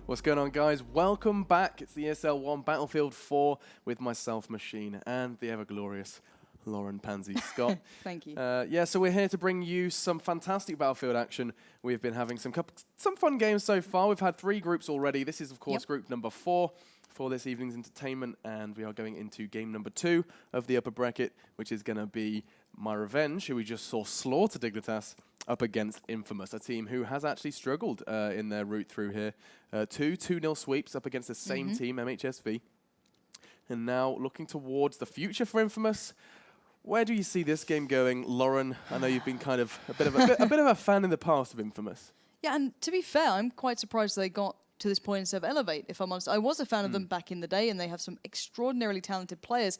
What's going on, guys? Welcome back. It's the ESL One Battlefield 4 with myself, Machine, and the ever-glorious Lauren Pansy Scott. Thank you. Yeah, so we're here to bring you some fantastic Battlefield action. We've been having some fun games so far. We've had 3 groups already. This is, of course, group number 4 for this evening's entertainment, and we are going into game number 2 of the upper bracket, which is going to be myRevenge, who we just saw slaughter Dignitas, up against Infamous, a team who has actually struggled in their route through here. 2-0 sweeps up against the same team, MHSV. And now looking towards the future for Infamous. Where do you see this game going, Lauren? I know you've been kind of a bit of a fan in the past of Infamous. Yeah, and to be fair, I'm quite surprised they got to this point instead of Elevate, if I'm honest. I was a fan of them back in the day, and they have some extraordinarily talented players.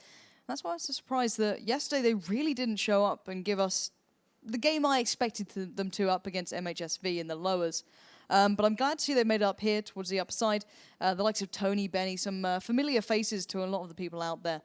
That's why I was so surprised that yesterday they really didn't show up and give us the game I expected them to up against MHSV in the lowers. But I'm glad to see they made it up here towards the upside. The likes of Tony, Benny, some familiar faces to a lot of the people out there.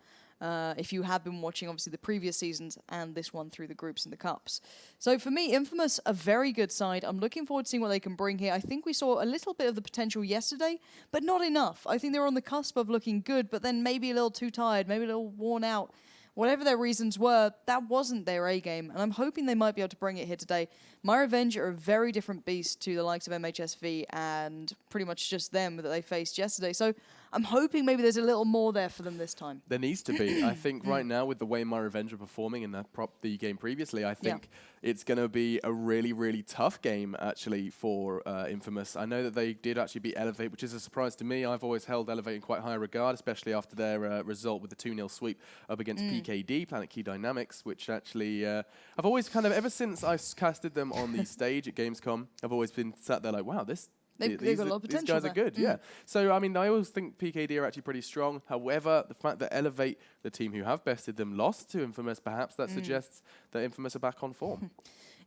If you have been watching, obviously, the previous seasons and this one through the groups and the cups. So for me, Infamous, a very good side. I'm looking forward to seeing what they can bring here. I think we saw a little bit of the potential yesterday, but not enough. I think they were on the cusp of looking good, but then maybe a little too tired, maybe a little worn out. Whatever their reasons were, that wasn't their A game, and I'm hoping they might be able to bring it here today. myRevenge are a very different beast to the likes of MHSV and pretty much just them that they faced yesterday. So I'm hoping maybe there's a little more there for them this time. There needs to be. I think right now, with the way myRevenge are performing in the game previously, I think it's going to be a really, really tough game, actually, for Infamous. I know that they did actually beat Elevate, which is a surprise to me. I've always held Elevate in quite high regard, especially after their result with the 2-0 sweep up against PKD, Planet Key Dynamics, which actually I've always kind of, ever since I casted them on the stage at Gamescom, I've always been sat there like, wow, they've got a lot of potential. These guys are good, yeah. So, I mean, I always think PKD are actually pretty strong. However, the fact that Elevate, the team who have bested them, lost to Infamous, perhaps that suggests that Infamous are back on form.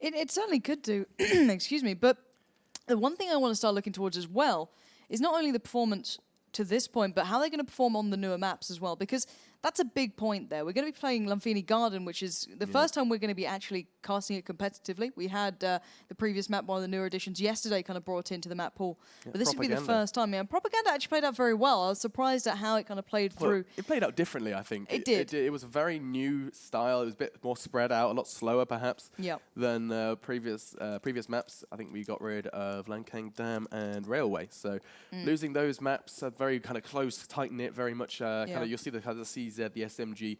It certainly could do, excuse me, but the one thing I want to start looking towards as well is not only the performance to this point, but how they're going to perform on the newer maps as well, because that's a big point there. We're going to be playing Lumfini Garden, which is the first time we're going to be actually casting it competitively. We had the previous map, one of the newer additions, yesterday kind of brought into the map pool. But this would be the first time. Yeah, Propaganda actually played out very well. I was surprised at how it kind of played through. It played out differently, I think. It did. It was a very new style. It was a bit more spread out, a lot slower, perhaps, than previous maps. I think we got rid of Lankang Dam and Railway. So losing those maps are very kind of close, tight-knit, very much kind of, you'll see the CZ, the SMG.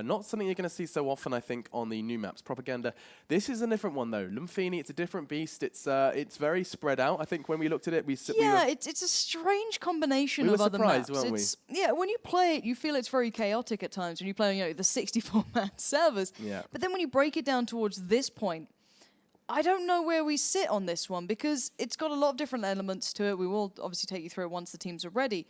Not something you're going to see so often, I think, on the new maps. Propaganda. This is a different one, though. Lumfini, it's a different beast. It's very spread out. I think when we looked at it, it's a strange combination of other maps. Weren't we? Yeah, when you play it, you feel it's very chaotic at times when you play on the 64-man servers. Yeah. But then when you break it down towards this point, I don't know where we sit on this one because it's got a lot of different elements to it. We will obviously take you through it once the teams are ready.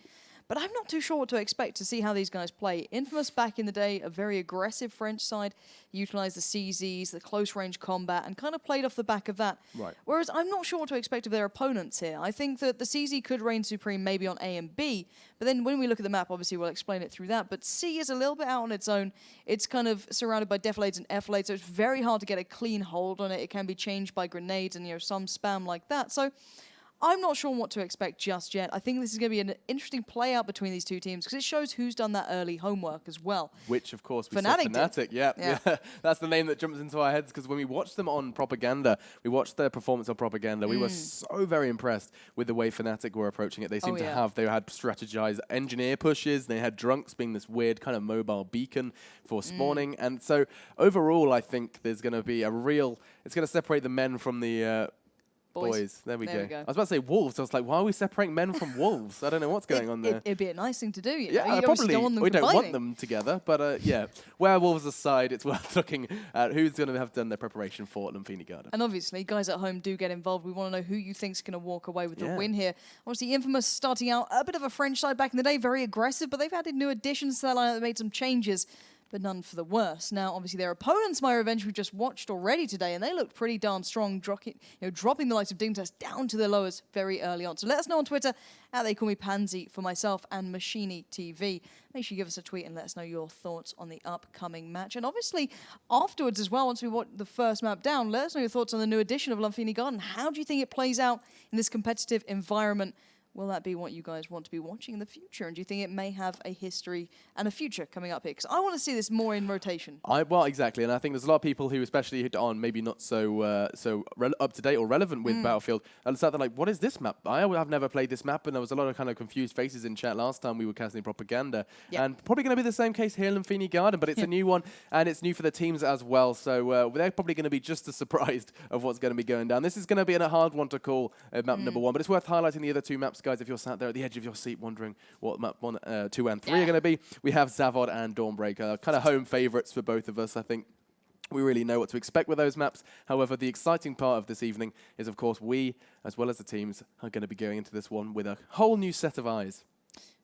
But I'm not too sure what to expect to see how these guys play. Infamous back in the day, a very aggressive French side, utilised the CZs, the close-range combat, and kind of played off the back of that. Right. Whereas I'm not sure what to expect of their opponents here. I think that the CZ could reign supreme maybe on A and B, but then when we look at the map, obviously we'll explain it through that, but C is a little bit out on its own. It's kind of surrounded by defilades and effilades, so it's very hard to get a clean hold on it. It can be changed by grenades and some spam like that. So I'm not sure what to expect just yet. I think this is going to be an interesting play out between these two teams because it shows who's done that early homework as well. Which, of course, we saw Fnatic. Yeah. That's the name that jumps into our heads because when we watched them on Propaganda, we watched their performance on Propaganda. We were so very impressed with the way Fnatic were approaching it. They seemed they had strategized engineer pushes. They had Drunks being this weird kind of mobile beacon for spawning. And so overall, I think there's going to be it's going to separate the men from the boys. There we go. I was about to say wolves. I was like, why are we separating men from wolves? I don't know what's going on there. It'd be a nice thing to do. Yeah, probably. We don't want them together, but yeah. Werewolves aside, it's worth looking at who's going to have done their preparation for Lumfini Garden. And obviously, guys at home do get involved. We want to know who you think's going to walk away with the win here. Obviously, Infamous starting out a bit of a French side back in the day, very aggressive, but they've added new additions to that lineup that made some changes, but none for the worse. Now, obviously, their opponents, myRevenge, we just watched already today, and they looked pretty darn strong, dropping the likes of Dignitas down to the lowest very early on. So let us know on Twitter, they call me Pansy for myself, and Machini TV. Make sure you give us a tweet and let us know your thoughts on the upcoming match. And obviously, afterwards as well, once we watch the first map down, let us know your thoughts on the new edition of Lumfini Garden. How do you think it plays out in this competitive environment? will that be what you guys want to be watching in the future? And do you think it may have a history and a future coming up here? Because I want to see this more in rotation. Well, exactly, and I think there's a lot of people who, especially on maybe not so up to date or relevant with Battlefield, and they're like, "What is this map? I've never played this map," and there was a lot of kind of confused faces in chat last time we were casting propaganda, and probably going to be the same case here in Lamfini Garden, but it's a new one and it's new for the teams as well, so they're probably going to be just as surprised of what's going to be going down. This is going to be a hard one to call map number 1, but it's worth highlighting the other 2 maps, guys, if you're sat there at the edge of your seat wondering what map 1, 2, and 3 are going to be. We have Zavod and Dawnbreaker, kind of home favourites for both of us, I think. We really know what to expect with those maps. However, the exciting part of this evening is, of course, we, as well as the teams, are going to be going into this one with a whole new set of eyes.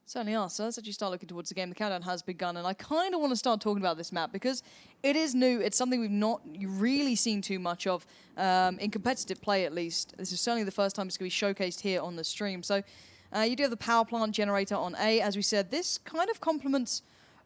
Certainly are. So let's actually start looking towards the game. The countdown has begun, and I kind of want to start talking about this map because it is new. It's something we've not really seen too much of in competitive play, at least. This is certainly the first time it's going to be showcased here on the stream. So you do have the power plant generator on A. As we said, this kind of complements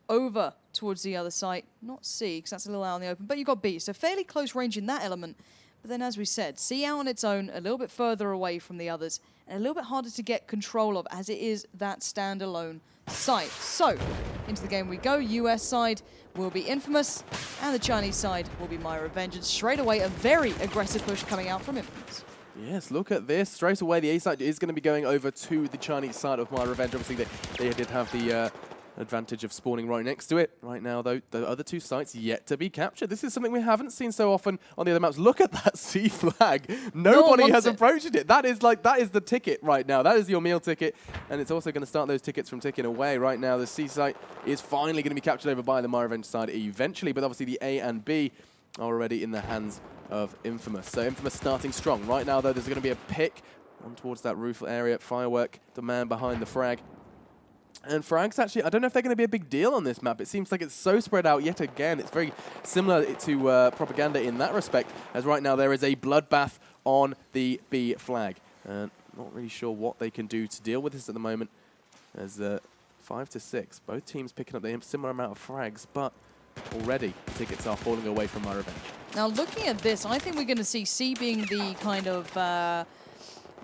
over towards the other site. Not C, because that's a little out in the open, but you've got B. So fairly close range in that element. But then, as we said, C out on its own, a little bit further away from the others, and a little bit harder to get control of, as it is that standalone site. So, into the game we go. US side will be Infamous, and the Chinese side will be myRevenge. And straight away, a very aggressive push coming out from Infamous. Yes, look at this. Straight away, the A side is going to be going over to the Chinese side of myRevenge. Obviously, they did have the advantage of spawning right next to it. Right now, though, the other 2 sites yet to be captured. This is something we haven't seen so often on the other maps. Look at that C flag. Nobody has approached it. That is the ticket right now. That is your meal ticket, and it's also going to start those tickets from ticking away. Right now, the C site is finally going to be captured over by the myRevenge side eventually, but obviously the A and B are already in the hands of Infamous. So Infamous starting strong. Right now, though, there's going to be a pick on towards that roof area. Firework, the man behind the frag. And frags, actually, I don't know if they're going to be a big deal on this map. It seems like it's so spread out yet again. It's very similar to propaganda in that respect, as right now there is a bloodbath on the B flag. Not really sure what they can do to deal with this at the moment, as 5 to 6. Both teams picking up the similar amount of frags, but already tickets are falling away from myRevenge. Now, looking at this, I think we're going to see C being the kind of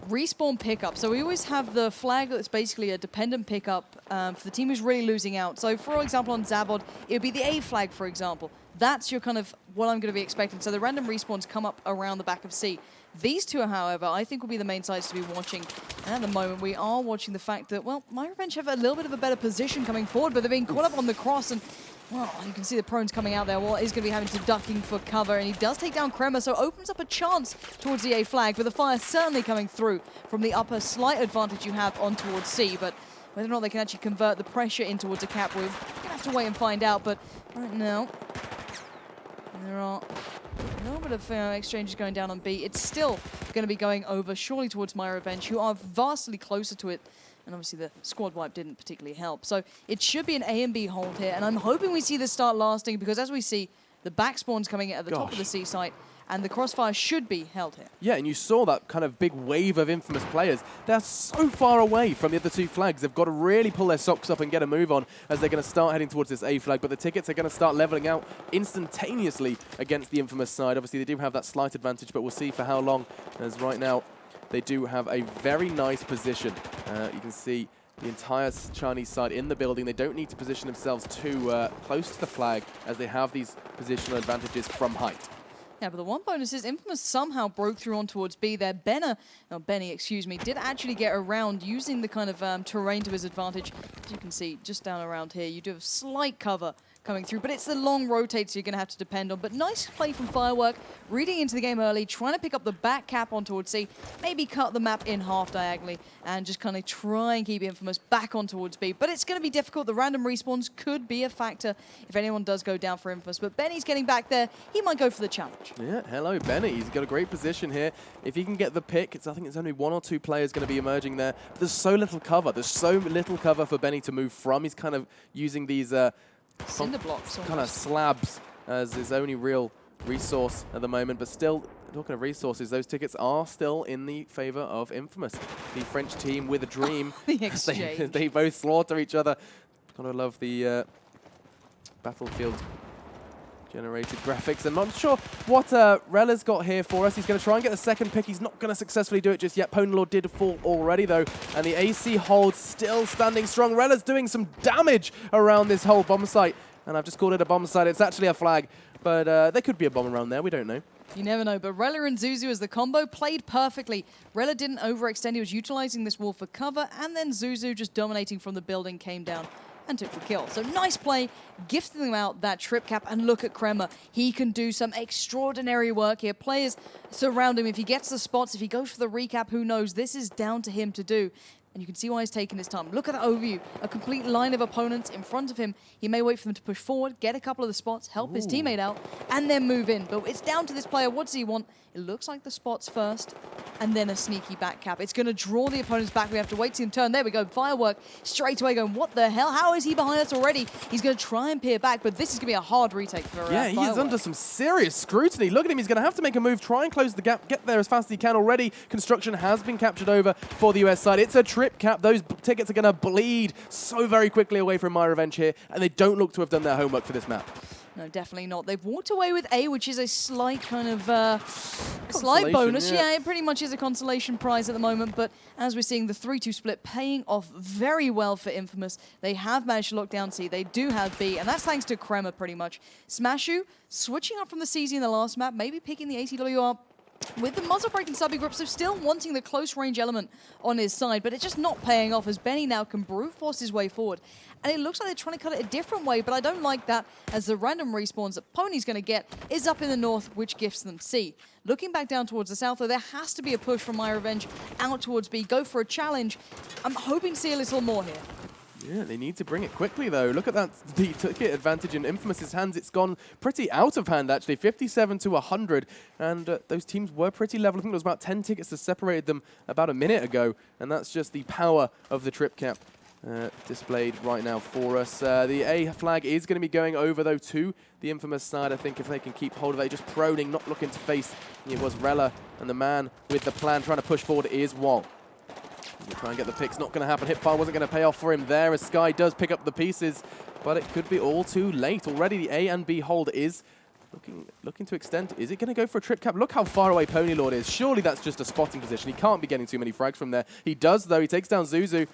respawn pickup. So we always have the flag that's basically a dependent pickup for the team who's really losing out. So for example, on Zavod, it would be the A flag, for example. That's your kind of what I'm going to be expecting. So the random respawns come up around the back of C. These 2, however, I think will be the main sides to be watching. And at the moment, we are watching the fact that, well, myRevenge have a little bit of a better position coming forward, but they're being caught up on the cross. And, well, you can see the prones coming out there. Well, he's going to be having to ducking for cover, and he does take down Kremer, so opens up a chance towards the A flag, with the fire certainly coming through from the upper slight advantage you have on towards C. But whether or not they can actually convert the pressure in towards a cap, we're going to have to wait and find out. But right now, there are a little bit of exchanges going down on B. It's still going to be going over, surely towards myRevenge, who are vastly closer to it. And obviously the squad wipe didn't particularly help. So it should be an A and B hold here. And I'm hoping we see this start lasting, because as we see, the back spawn's coming at the top of the C site, and the crossfire should be held here. Yeah, and you saw that kind of big wave of Infamous players. They're so far away from the other 2 flags. They've got to really pull their socks up and get a move on as they're going to start heading towards this A flag. But the tickets are going to start leveling out instantaneously against the Infamous side. Obviously, they do have that slight advantage, but we'll see for how long, as right now they do have a very nice position. You can see the entire Chinese side in the building. They don't need to position themselves too close to the flag, as they have these positional advantages from height. Yeah, but the one bonus is Infamous somehow broke through on towards B there. Benny, excuse me, did actually get around using the kind of terrain to his advantage. As you can see, just down around here, you do have slight cover coming through, but it's the long rotates you're going to have to depend on. But nice play from Firework, reading into the game early, trying to pick up the back cap on towards C, maybe cut the map in half diagonally, and just kind of try and keep Infamous back on towards B. But it's going to be difficult. The random respawns could be a factor if anyone does go down for Infamous. But Benny's getting back there. He might go for the challenge. Yeah, hello, Benny. He's got a great position here. If he can get the pick, I think it's only 1 or 2 players going to be emerging there. But there's so little cover. There's so little cover for Benny to move from. He's kind of using these cinder blocks, kind of slabs as his only real resource at the moment. But still, talking of resources, those tickets are still in the favor of Infamous, the French team with a dream. The exchange. They both slaughter each other. Gotta love the Battlefield Generated graphics. I'm not sure what Rella's got here for us. He's going to try and get the second pick. He's not going to successfully do it just yet. Pwnylord did fall already, though. And the AC hold still standing strong. Rella's doing some damage around this whole bomb site. And I've just called it a bomb site. It's actually a flag. But there could be a bomb around there. We don't know. You never know, but Rella and Zuzu as the combo played perfectly. Rella didn't overextend. He was utilizing this wall for cover. And then Zuzu, just dominating from the building, came down and took the kill. So nice play, gifting them out that trip cap, and look at Kremer. He can do some extraordinary work here. Players surround him. If he gets the spots, if he goes for the recap, who knows? This is down to him to do. And you can see why he's taking his time. Look at that overview. A complete line of opponents in front of him. He may wait for them to push forward, get a couple of the spots, help his teammate out, and then move in. But it's down to this player. What does he want? It looks like the spots first, and then a sneaky back cap. It's going to draw the opponents back. We have to wait to see him turn. There we go. Firework straight away going, what the hell? How is he behind us already? He's going to try and peer back, but this is going to be a hard retake for Yeah, Firework. he's under some serious scrutiny. Look at him. He's going to have to make a move, try and close the gap, get there as fast as he can already. Construction has been captured over for the US side. It's a trip cap. Those tickets are going to bleed so very quickly away from myRevenge here, and they don't look to have done their homework for this map. No, definitely not. They've walked away with A, which is a slight kind of slight bonus. Yeah, it pretty much is a consolation prize at the moment. But as we're seeing, the 3-2 split paying off very well for Infamous. They have managed to lock down C. They do have B, and that's thanks to Kremer pretty much. Smashu switching up from the CZ in the last map, maybe picking the ATWR with the muzzle break and subby grip, so still wanting the close range element on his side, but it's just not paying off as Benny now can brute force his way forward. And it looks like they're trying to cut it a different way, but I don't like that, as the random respawns that Pony's going to get is up in the north, which gifts them C. Looking back down towards the south, though, there has to be a push from myRevenge out towards B. Go for a challenge. I'm hoping to see a little more here. Yeah, they need to bring it quickly, though. Look at that the ticket advantage in Infamous's hands. It's gone pretty out of hand, actually, 57 to 100. And those teams were pretty level. I think there was about 10 tickets that separated them about a minute ago. And that's just the power of the trip cap displayed right now for us. The A flag is going to be going over, though, to the Infamous side. I think if they can keep hold of it, just proning, not looking to face. It was Rella, and the man with the plan trying to push forward is Wall. We'll try and get the picks. Not going to happen. Hipfire wasn't going to pay off for him there, as Sky does pick up the pieces, but it could be all too late. Already the A and B hold is looking to extend. Is it going to go for a trip cap? Look how far away Pwnylord is. Surely that's just a spotting position. He can't be getting too many frags from there. He does, though. He takes down Zuzu.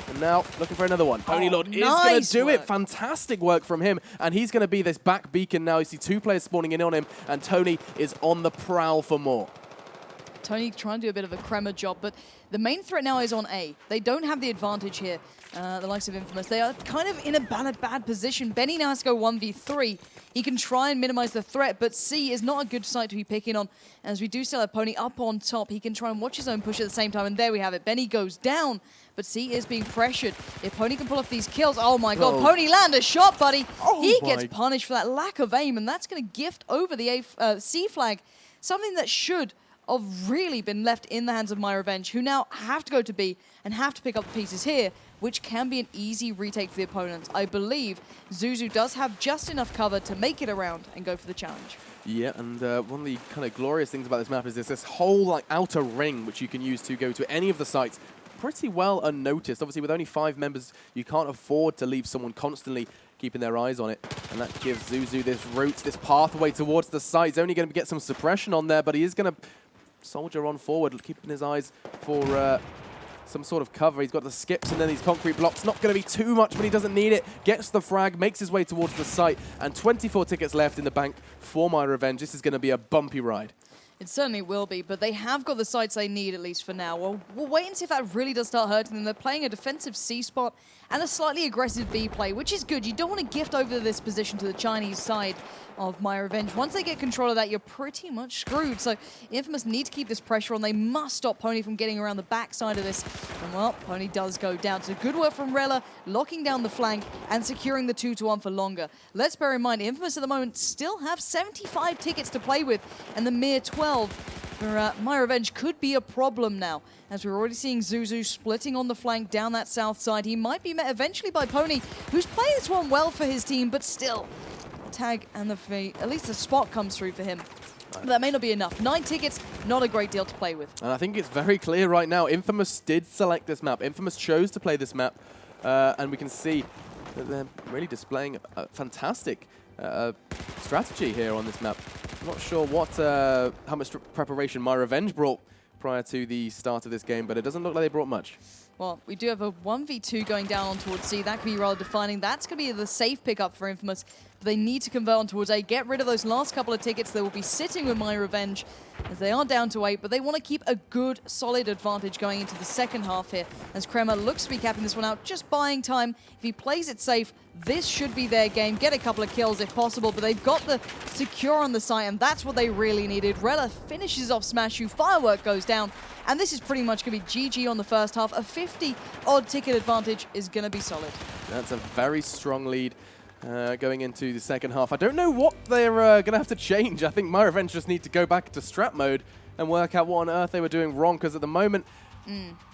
And now looking for another one. Pwnylord is going to do it. Fantastic work from him. And he's going to be this back beacon now. You see two players spawning in on him, and Tony is on the prowl for more. Tony trying to do a bit of a Kremer job, but the main threat now is on A. They don't have the advantage here, the likes of Infamous. They are kind of in a bad position. Benny now has to go 1v3. He can try and minimize the threat, but C is not a good site to be picking on. As we do still have Pony up on top, he can try and watch his own push at the same time, and there we have it. Benny goes down, but C is being pressured. If Pony can pull off these kills, oh my god, Pony land a shot, buddy. He gets punished for that lack of aim, and that's going to gift over the C flag, something that should have really been left in the hands of myRevenge, who now have to go to B and have to pick up the pieces here, which can be an easy retake for the opponents. I believe Zuzu does have just enough cover to make it around and go for the challenge. Yeah, and one of the kind of glorious things about this map is there's this whole like outer ring which you can use to go to any of the sites pretty well unnoticed. Obviously, with only 5 members, you can't afford to leave someone constantly keeping their eyes on it. And that gives Zuzu this route, this pathway towards the site. He's only going to get some suppression on there, but he is going to soldier on forward, keeping his eyes for some sort of cover. He's got the skips and then these concrete blocks. Not going to be too much, but he doesn't need it. Gets the frag, makes his way towards the site, and 24 tickets left in the bank for myRevenge. This is going to be a bumpy ride. It certainly will be, but they have got the sites they need, at least for now. Well, we'll wait and see if that really does start hurting them. They're playing a defensive C spot and a slightly aggressive B play, which is good. You don't want to gift over this position to the Chinese side of myRevenge. Once they get control of that, you're pretty much screwed. So Infamous need to keep this pressure on. They must stop Pony from getting around the backside of this. And well, Pony does go down. So good work from Rella, locking down the flank and securing the 2-1 for longer. Let's bear in mind, Infamous at the moment still have 75 tickets to play with, and the mere 12 for myRevenge could be a problem now, as we're already seeing Zuzu splitting on the flank down that south side. He might be met eventually by Pony, who's playing this one well for his team, but still, the tag and the fee, at least the spot comes through for him. But that may not be enough. 9 tickets, not a great deal to play with. And I think it's very clear right now, Infamous did select this map. Infamous chose to play this map, and we can see that they're really displaying a fantastic strategy here on this map. I'm not sure what how much preparation myRevenge brought prior to the start of this game, but it doesn't look like they brought much. Well, we do have a 1v2 going down on towards C. That could be rather defining. That's going to be the safe pickup for Infamous. But they need to convert on towards A, get rid of those last couple of tickets. They will be sitting with myRevenge as they are down to 8, but they want to keep a good, solid advantage going into the second half here. As Kremer looks to be capping this one out, just buying time. If he plays it safe, this should be their game. Get a couple of kills if possible, but they've got the secure on the site, and that's what they really needed. Rella finishes off Smashu, Firework goes down, and this is pretty much going to be GG on the first half. A 50-odd ticket advantage is going to be solid. That's a very strong lead going into the second half. I don't know what they're going to have to change. I think myRevenge just need to go back to strat mode and work out what on earth they were doing wrong, because at the moment,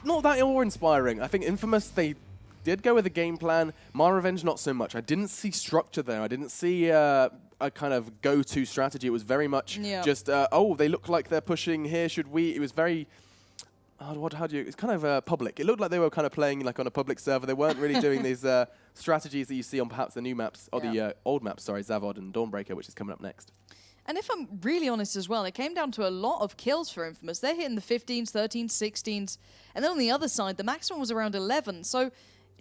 not that awe-inspiring. I think Infamous, they did go with a game plan. myRevenge, not so much. I didn't see structure there. I didn't see a kind of go-to strategy. It was very much just, oh, they look like they're pushing here. Should we? It was very... how do you? It's kind of public. It looked like they were kind of playing like on a public server. They weren't really doing these strategies that you see on perhaps the new maps, or the old maps, sorry, Zavod and Dawnbreaker, which is coming up next. And if I'm really honest as well, it came down to a lot of kills for Infamous. They're hitting the 15s, 13s, 16s. And then on the other side, the maximum was around 11. So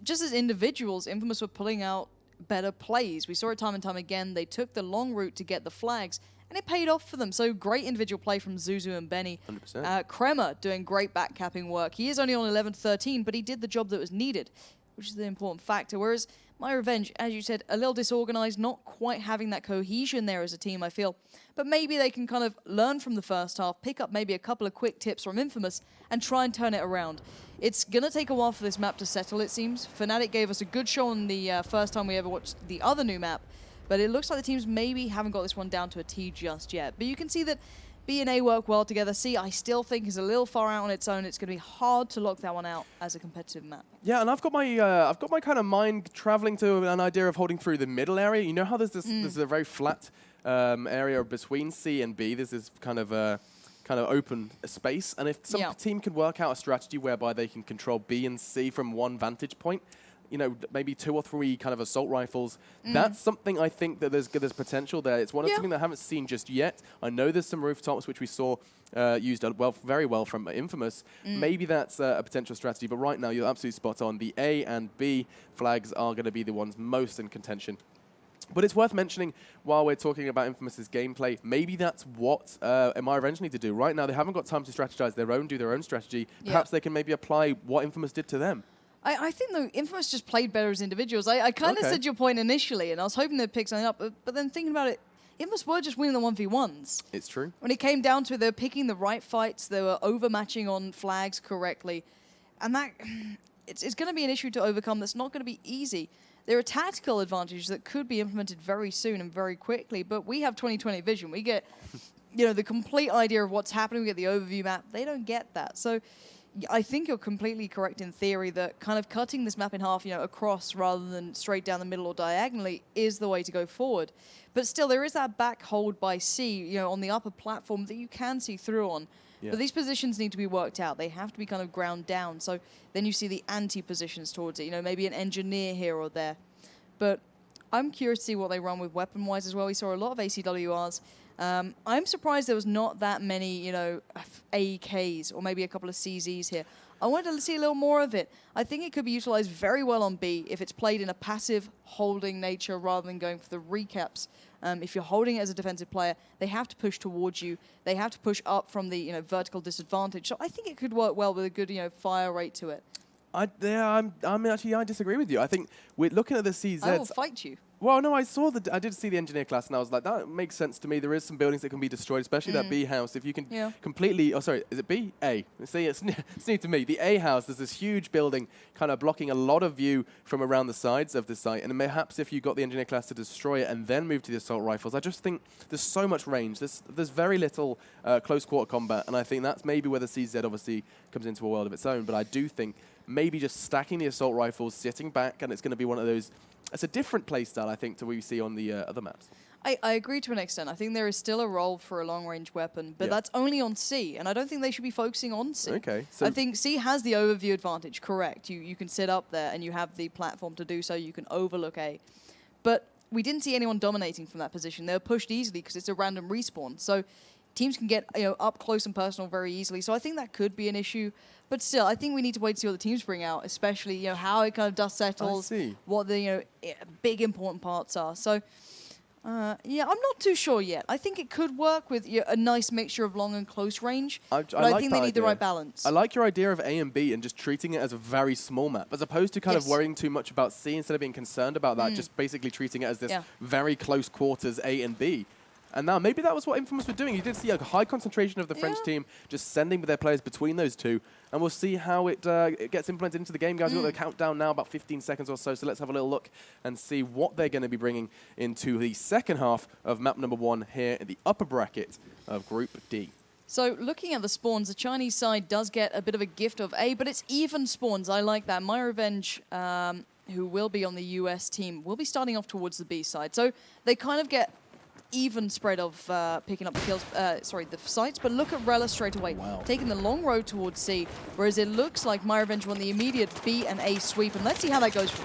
just as individuals, Infamous were pulling out better plays. We saw it time and time again. They took the long route to get the flags, and it paid off for them. So great individual play from Zuzu and Benny. 100%. Kremer doing great backcapping work. He is only on 11-13, but he did the job that was needed, which is the important factor. Whereas myRevenge, as you said, a little disorganized, not quite having that cohesion there as a team, I feel. But maybe they can kind of learn from the first half, pick up maybe a couple of quick tips from Infamous, and try and turn it around. It's going to take a while for this map to settle, it seems. Fnatic gave us a good show on the first time we ever watched the other new map, but it looks like the teams maybe haven't got this one down to a T just yet. But you can see that B and A work well together. C, I still think, is a little far out on its own. It's going to be hard to lock that one out as a competitive map. Yeah, and I've got my kind of mind traveling to an idea of holding through the middle area. You know how there's this there's a very flat area between C and B. There's this kind of open space, and if some team can work out a strategy whereby they can control B and C from one vantage point, you know, maybe 2 or 3 kind of assault rifles. That's something I think that there's potential there. It's something that I haven't seen just yet. I know there's some rooftops which we saw used very well from Infamous. Maybe that's a potential strategy, but right now you're absolutely spot on. The A and B flags are going to be the ones most in contention. But it's worth mentioning, while we're talking about Infamous's gameplay, maybe that's what myRevenge need to do. Right now, they haven't got time to strategize do their own strategy. Perhaps they can maybe apply what Infamous did to them. I think, though, Infamous just played better as individuals. I kind of said your point initially, and I was hoping they'd pick something up. But then thinking about it, Infamous were just winning the 1v1s. It's true. When it came down to it, they were picking the right fights. They were overmatching on flags correctly. And that it's going to be an issue to overcome that's not going to be easy. There are tactical advantages that could be implemented very soon and very quickly, but we have 2020 vision. We get the complete idea of what's happening. We get the overview map. They don't get that. So I think you're completely correct in theory that kind of cutting this map in half, across rather than straight down the middle or diagonally is the way to go forward. But still, there is that back hold by C, on the upper platform that you can see through on. Yeah. But these positions need to be worked out. They have to be kind of ground down. So then you see the anti-positions towards it, maybe an engineer here or there. But I'm curious to see what they run with weapon-wise as well. We saw a lot of ACWRs. I'm surprised there was not that many, AKs or maybe a couple of CZs here. I wanted to see a little more of it. I think it could be utilized very well on B if it's played in a passive holding nature rather than going for the recaps. If you're holding it as a defensive player, they have to push towards you. They have to push up from the vertical disadvantage. So I think it could work well with a good fire rate to it. I disagree with you. I think we're looking at the CZs. I will fight you. Well, no, I did see the engineer class, and I was like, that makes sense to me. There is some buildings that can be destroyed, especially that B house. If you can completely, is it B? A. See, it's new to me. The A house, there's this huge building kind of blocking a lot of view from around the sides of the site, and perhaps if you got the engineer class to destroy it and then move to the assault rifles, I just think there's so much range. There's very little close quarter combat, and I think that's maybe where the CZ obviously comes into a world of its own, but I do think maybe just stacking the assault rifles, sitting back, and it's going to be one of those. It's a different playstyle, I think, to what we see on the other maps. I agree to an extent. I think there is still a role for a long-range weapon, but that's only on C, and I don't think they should be focusing on C. Okay. So I think C has the overview advantage, correct. You can sit up there, and you have the platform to do so. You can overlook A. But we didn't see anyone dominating from that position. They were pushed easily because it's a random respawn. So teams can get up close and personal very easily. So I think that could be an issue. But still, I think we need to wait to see what the teams bring out, especially how it kind of dust settles, what the big important parts are. So yeah, I'm not too sure yet. I think it could work with a nice mixture of long and close range. But I think they need the right balance. I like your idea of A and B and just treating it as a very small map, as opposed to kind of worrying too much about C instead of being concerned about that, just basically treating it as this very close quarters A and B. And now maybe that was what Infamous were doing. You did see a high concentration of the French team just sending their players between those two. And we'll see how it gets implemented into the game, guys. We've got the countdown now, about 15 seconds or so. So let's have a little look and see what they're going to be bringing into the second half of map number 1 here in the upper bracket of Group D. So looking at the spawns, the Chinese side does get a bit of a gift of A, but it's even spawns. I like that. myRevenge, who will be on the US team, will be starting off towards the B side. So they kind of get even spread of picking up the kills, the sites, but look at Rella straight away, taking the long road towards C, whereas it looks like myRevenge won the immediate B and A sweep, and let's see how that goes for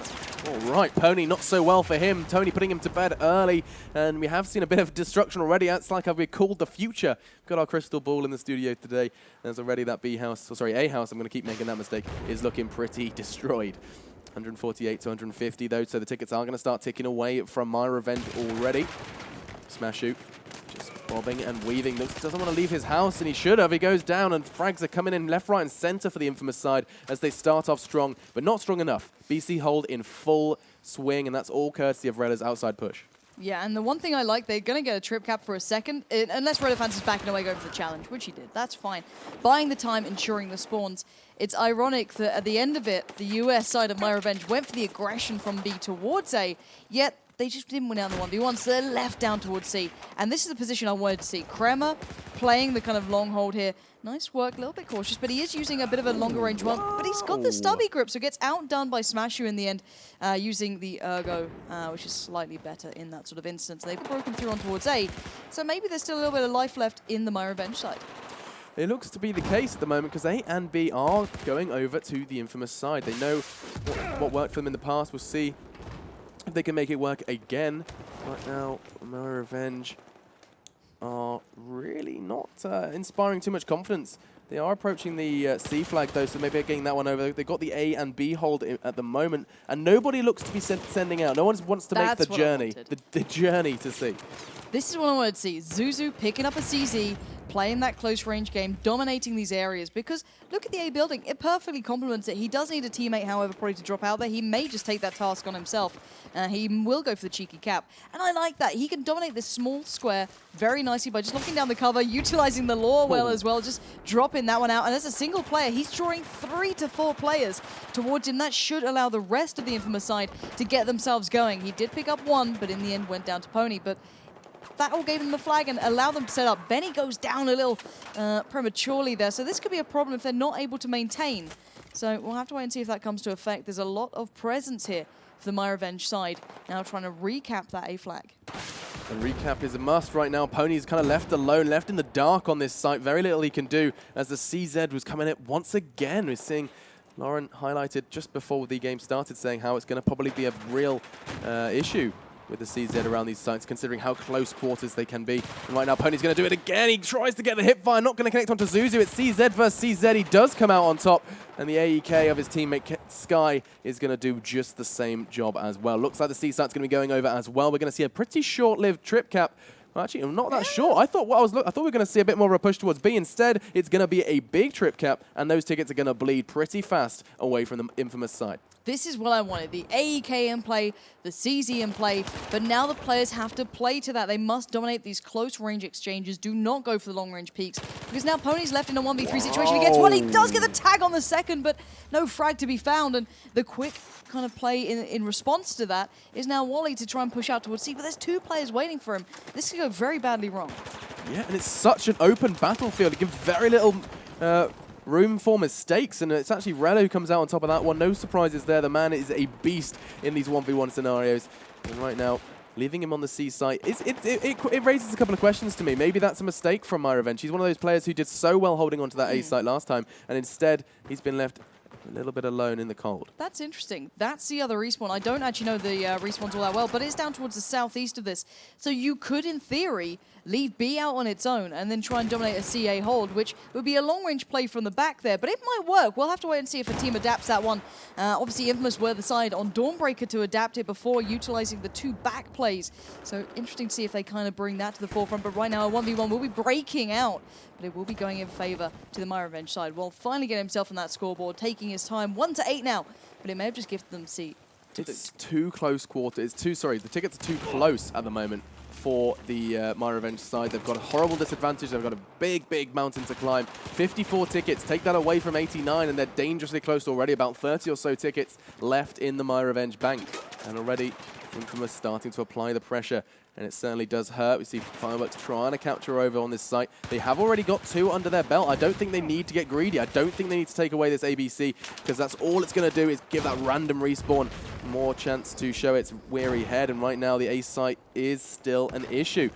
him. All right, Pony, not so well for him. Tony putting him to bed early, and we have seen a bit of destruction already. It's like we've called the future. We've got our crystal ball in the studio today. There's already that A house, I'm going to keep making that mistake, is looking pretty destroyed. 148 to 150 though, so the tickets are going to start ticking away from myRevenge already. Smash shoot, just bobbing and weaving. Doesn't want to leave his house, and he should have. He goes down, and frags are coming in left, right, and center for the Infamous side as they start off strong, but not strong enough. BC hold in full swing, and that's all courtesy of Rella's outside push. Yeah, and the one thing I like, they're going to get a trip cap for a second, unless Relafans is backing away going for the challenge, which he did. That's fine. Buying the time, ensuring the spawns. It's ironic that at the end of it, the US side of myRevenge went for the aggression from B towards A, yet they just didn't win out on the 1v1, so they're left down towards C. And this is the position I wanted to see. Kremer playing the kind of long hold here. Nice work, a little bit cautious, but he is using a bit of a longer range one. But he's got the stubby grip, so gets outdone by Smashu in the end, using the Ergo, which is slightly better in that sort of instance. They've broken through on towards A, so maybe there's still a little bit of life left in the myRevenge side. It looks to be the case at the moment, because A and B are going over to the Infamous side. They know what worked for them in the past. We'll see if they can make it work again. Right now, myRevenge are really not inspiring too much confidence. They are approaching the C flag, though, so maybe they're getting that one over. They've got the A and B hold at the moment, and nobody looks to be sending out. No one wants to make the journey, the journey to C. This is what I wanted to see. Zuzu picking up a CZ, playing that close range game, dominating these areas, because look at the A building. It perfectly complements it. He does need a teammate, however, probably to drop out there. He may just take that task on himself. He will go for the cheeky cap. And I like that. He can dominate this small square very nicely by just locking down the cover, utilizing the lore well as well, just dropping that one out. And as a single player, he's drawing 3 to 4 players towards him. That should allow the rest of the Infamous side to get themselves going. He did pick up one, but in the end went down to Pony. But that all gave them the flag and allowed them to set up. Benny goes down a little prematurely there, so this could be a problem if they're not able to maintain. So we'll have to wait and see if that comes to effect. There's a lot of presence here for the myRevenge side, now trying to recap that A flag. The recap is a must right now. Pony's kind of left alone, left in the dark on this site. Very little he can do as the CZ was coming in once again. We're seeing Lauren highlighted just before the game started saying how it's going to probably be a real issue with the CZ around these sites, considering how close quarters they can be. And right now, Pony's going to do it again. He tries to get the hip fire, not going to connect onto Zuzu. It's CZ versus CZ. He does come out on top, and the AEK of his teammate Sky is going to do just the same job as well. Looks like the C site's going to be going over as well. We're going to see a pretty short-lived trip cap. Well, actually, not that short. I thought we were going to see a bit more of a push towards B. Instead, it's going to be a big trip cap, and those tickets are going to bleed pretty fast away from the Infamous side. This is what I wanted. The AEK in play, the CZ in play, but now the players have to play to that. They must dominate these close range exchanges. Do not go for the long range peaks, because now Pony's left in a 1v3 situation. He gets one. He does get the tag on the second, but no frag to be found. And the quick kind of play in response to that is now Wally to try and push out towards C, but there's 2 players waiting for him. This could go very badly wrong. Yeah, and it's such an open battlefield. It gives very little room for mistakes, and it's actually Rella who comes out on top of that one. No surprises there. The man is a beast in these 1v1 scenarios. And right now, leaving him on the C site, it raises a couple of questions to me. Maybe that's a mistake from myRevenge. He's one of those players who did so well holding onto that A site last time, and instead he's been left A little bit alone in the cold. That's interesting. That's the other respawn. I don't actually know the respawns all that well, but it's down towards the southeast of this. So you could, in theory, leave B out on its own and then try and dominate a CA hold, which would be a long-range play from the back there, but it might work. We'll have to wait and see if a team adapts that one. Obviously, Infamous were the side on Dawnbreaker to adapt it before utilizing the 2 back plays. So interesting to see if they kind of bring that to the forefront, but right now a 1v1 will be breaking out, but it will be going in favor to the myRevenge side. Will finally get himself on that scoreboard, taking his time. 1-8 now, but it may have just gifted them C. It's too close quarter. It's too, sorry, the tickets are too close at the moment for the myRevenge side. They've got a horrible disadvantage. They've got a big mountain to climb. 54 tickets. Take that away from 89, and they're dangerously close already. About 30 or so tickets left in the myRevenge bank. And already Infamous starting to apply the pressure. And it certainly does hurt. We see Fireworks trying to capture over on this site. They have already got 2 under their belt. I don't think they need to get greedy. I don't think they need to take away this ABC, because that's all it's going to do is give that random respawn more chance to show its weary head. And right now, the A site is still an issue.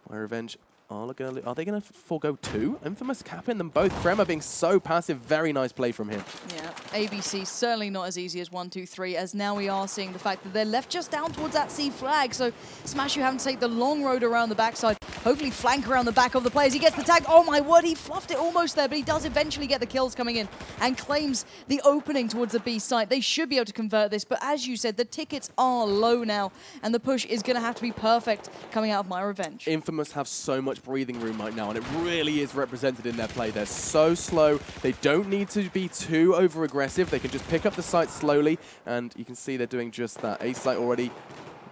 myRevenge are they going to forego 2? Infamous capping them both. Kremmer being so passive. Very nice play from him. Yeah, ABC certainly not as easy as 1, 2, 3, as now we are seeing the fact that they're left just down towards that C flag. So Smash, you having to take the long road around the backside, hopefully flank around the back of the players. He gets the tag. Oh my word, he fluffed it almost there, but he does eventually get the kills coming in and claims the opening towards the B site. They should be able to convert this, but as you said, the tickets are low now, and the push is going to have to be perfect coming out of myRevenge. Infamous have so much breathing room right now, and it really is represented in their play. They're so slow. They don't need to be too over-aggressive. They can just pick up the site slowly, and you can see they're doing just that. A site already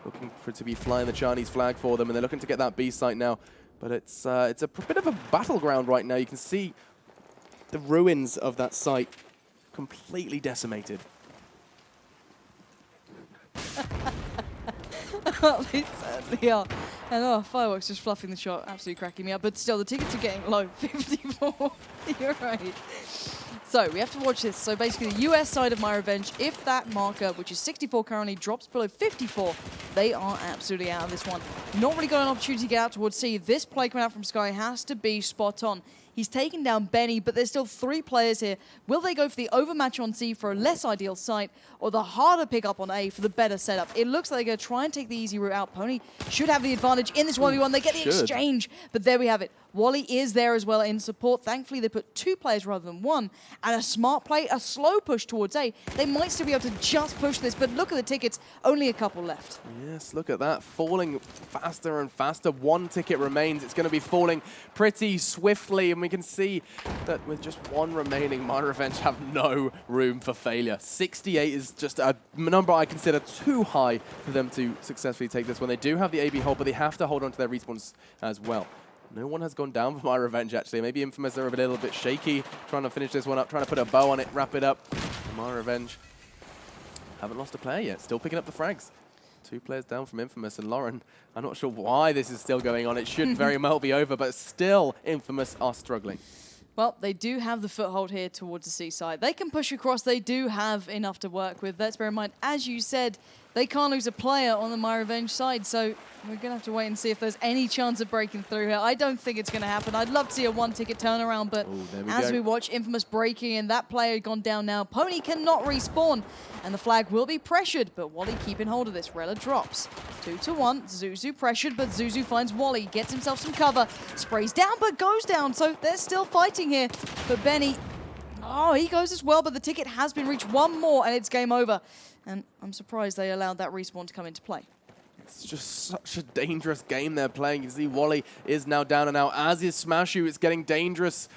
looking for it to be flying the Chinese flag for them, and they're looking to get that B site now. But it's a bit of a battleground right now. You can see the ruins of that site completely decimated. They certainly are. And Fireworks just fluffing the shot, absolutely cracking me up. But still, the tickets are getting low. 54. You're right. So we have to watch this. So basically, the US side of myRevenge, if that marker, which is 64 currently, drops below 54, they are absolutely out of this one. Not really got an opportunity to get out towards C. This play coming out from Sky has to be spot on. He's taken down Benny, but there's still 3 players here. Will they go for the overmatch on C for a less ideal site, or the harder pickup on A for the better setup? It looks like they're going to try and take the easy route out. Pony should have the advantage in this 1v1. They get the exchange, but there we have it. Wally is there as well in support. Thankfully, they put 2 players rather than 1. And a smart play, a slow push towards A. They might still be able to just push this, but look at the tickets. Only a couple left. Yes, look at that. Falling faster and faster. 1 ticket remains. It's going to be falling pretty swiftly, and we can see that with just 1 remaining, myRevenge have no room for failure. 68 is just a number I consider too high for them to successfully take this one. They do have the AB hold, but they have to hold on to their respawns as well. No one has gone down for myRevenge, actually. Maybe Infamous are a little bit shaky, trying to finish this one up, trying to put a bow on it, wrap it up. myRevenge haven't lost a player yet, still picking up the frags. 2 players down from Infamous, and Lauren, I'm not sure why this is still going on. It should very well be over, but still Infamous are struggling. Well, they do have the foothold here towards the seaside. They can push across. They do have enough to work with. Let's bear in mind, as you said, they can't lose a player on the myRevenge side, so we're going to have to wait and see if there's any chance of breaking through here. I don't think it's going to happen. I'd love to see a 1-ticket turnaround, but as we watch Infamous breaking in, that player gone down now. Pony cannot respawn, and the flag will be pressured, but Wally keeping hold of this. Rella drops. 2-1. Zuzu pressured, but Zuzu finds Wally, gets himself some cover, sprays down, but goes down, so they're still fighting here. But Benny, he goes as well, but the ticket has been reached. 1 more, and it's game over. And I'm surprised they allowed that respawn to come into play. It's just such a dangerous game they're playing. You see Wally is now down and out, as is Smashu. It's getting dangerous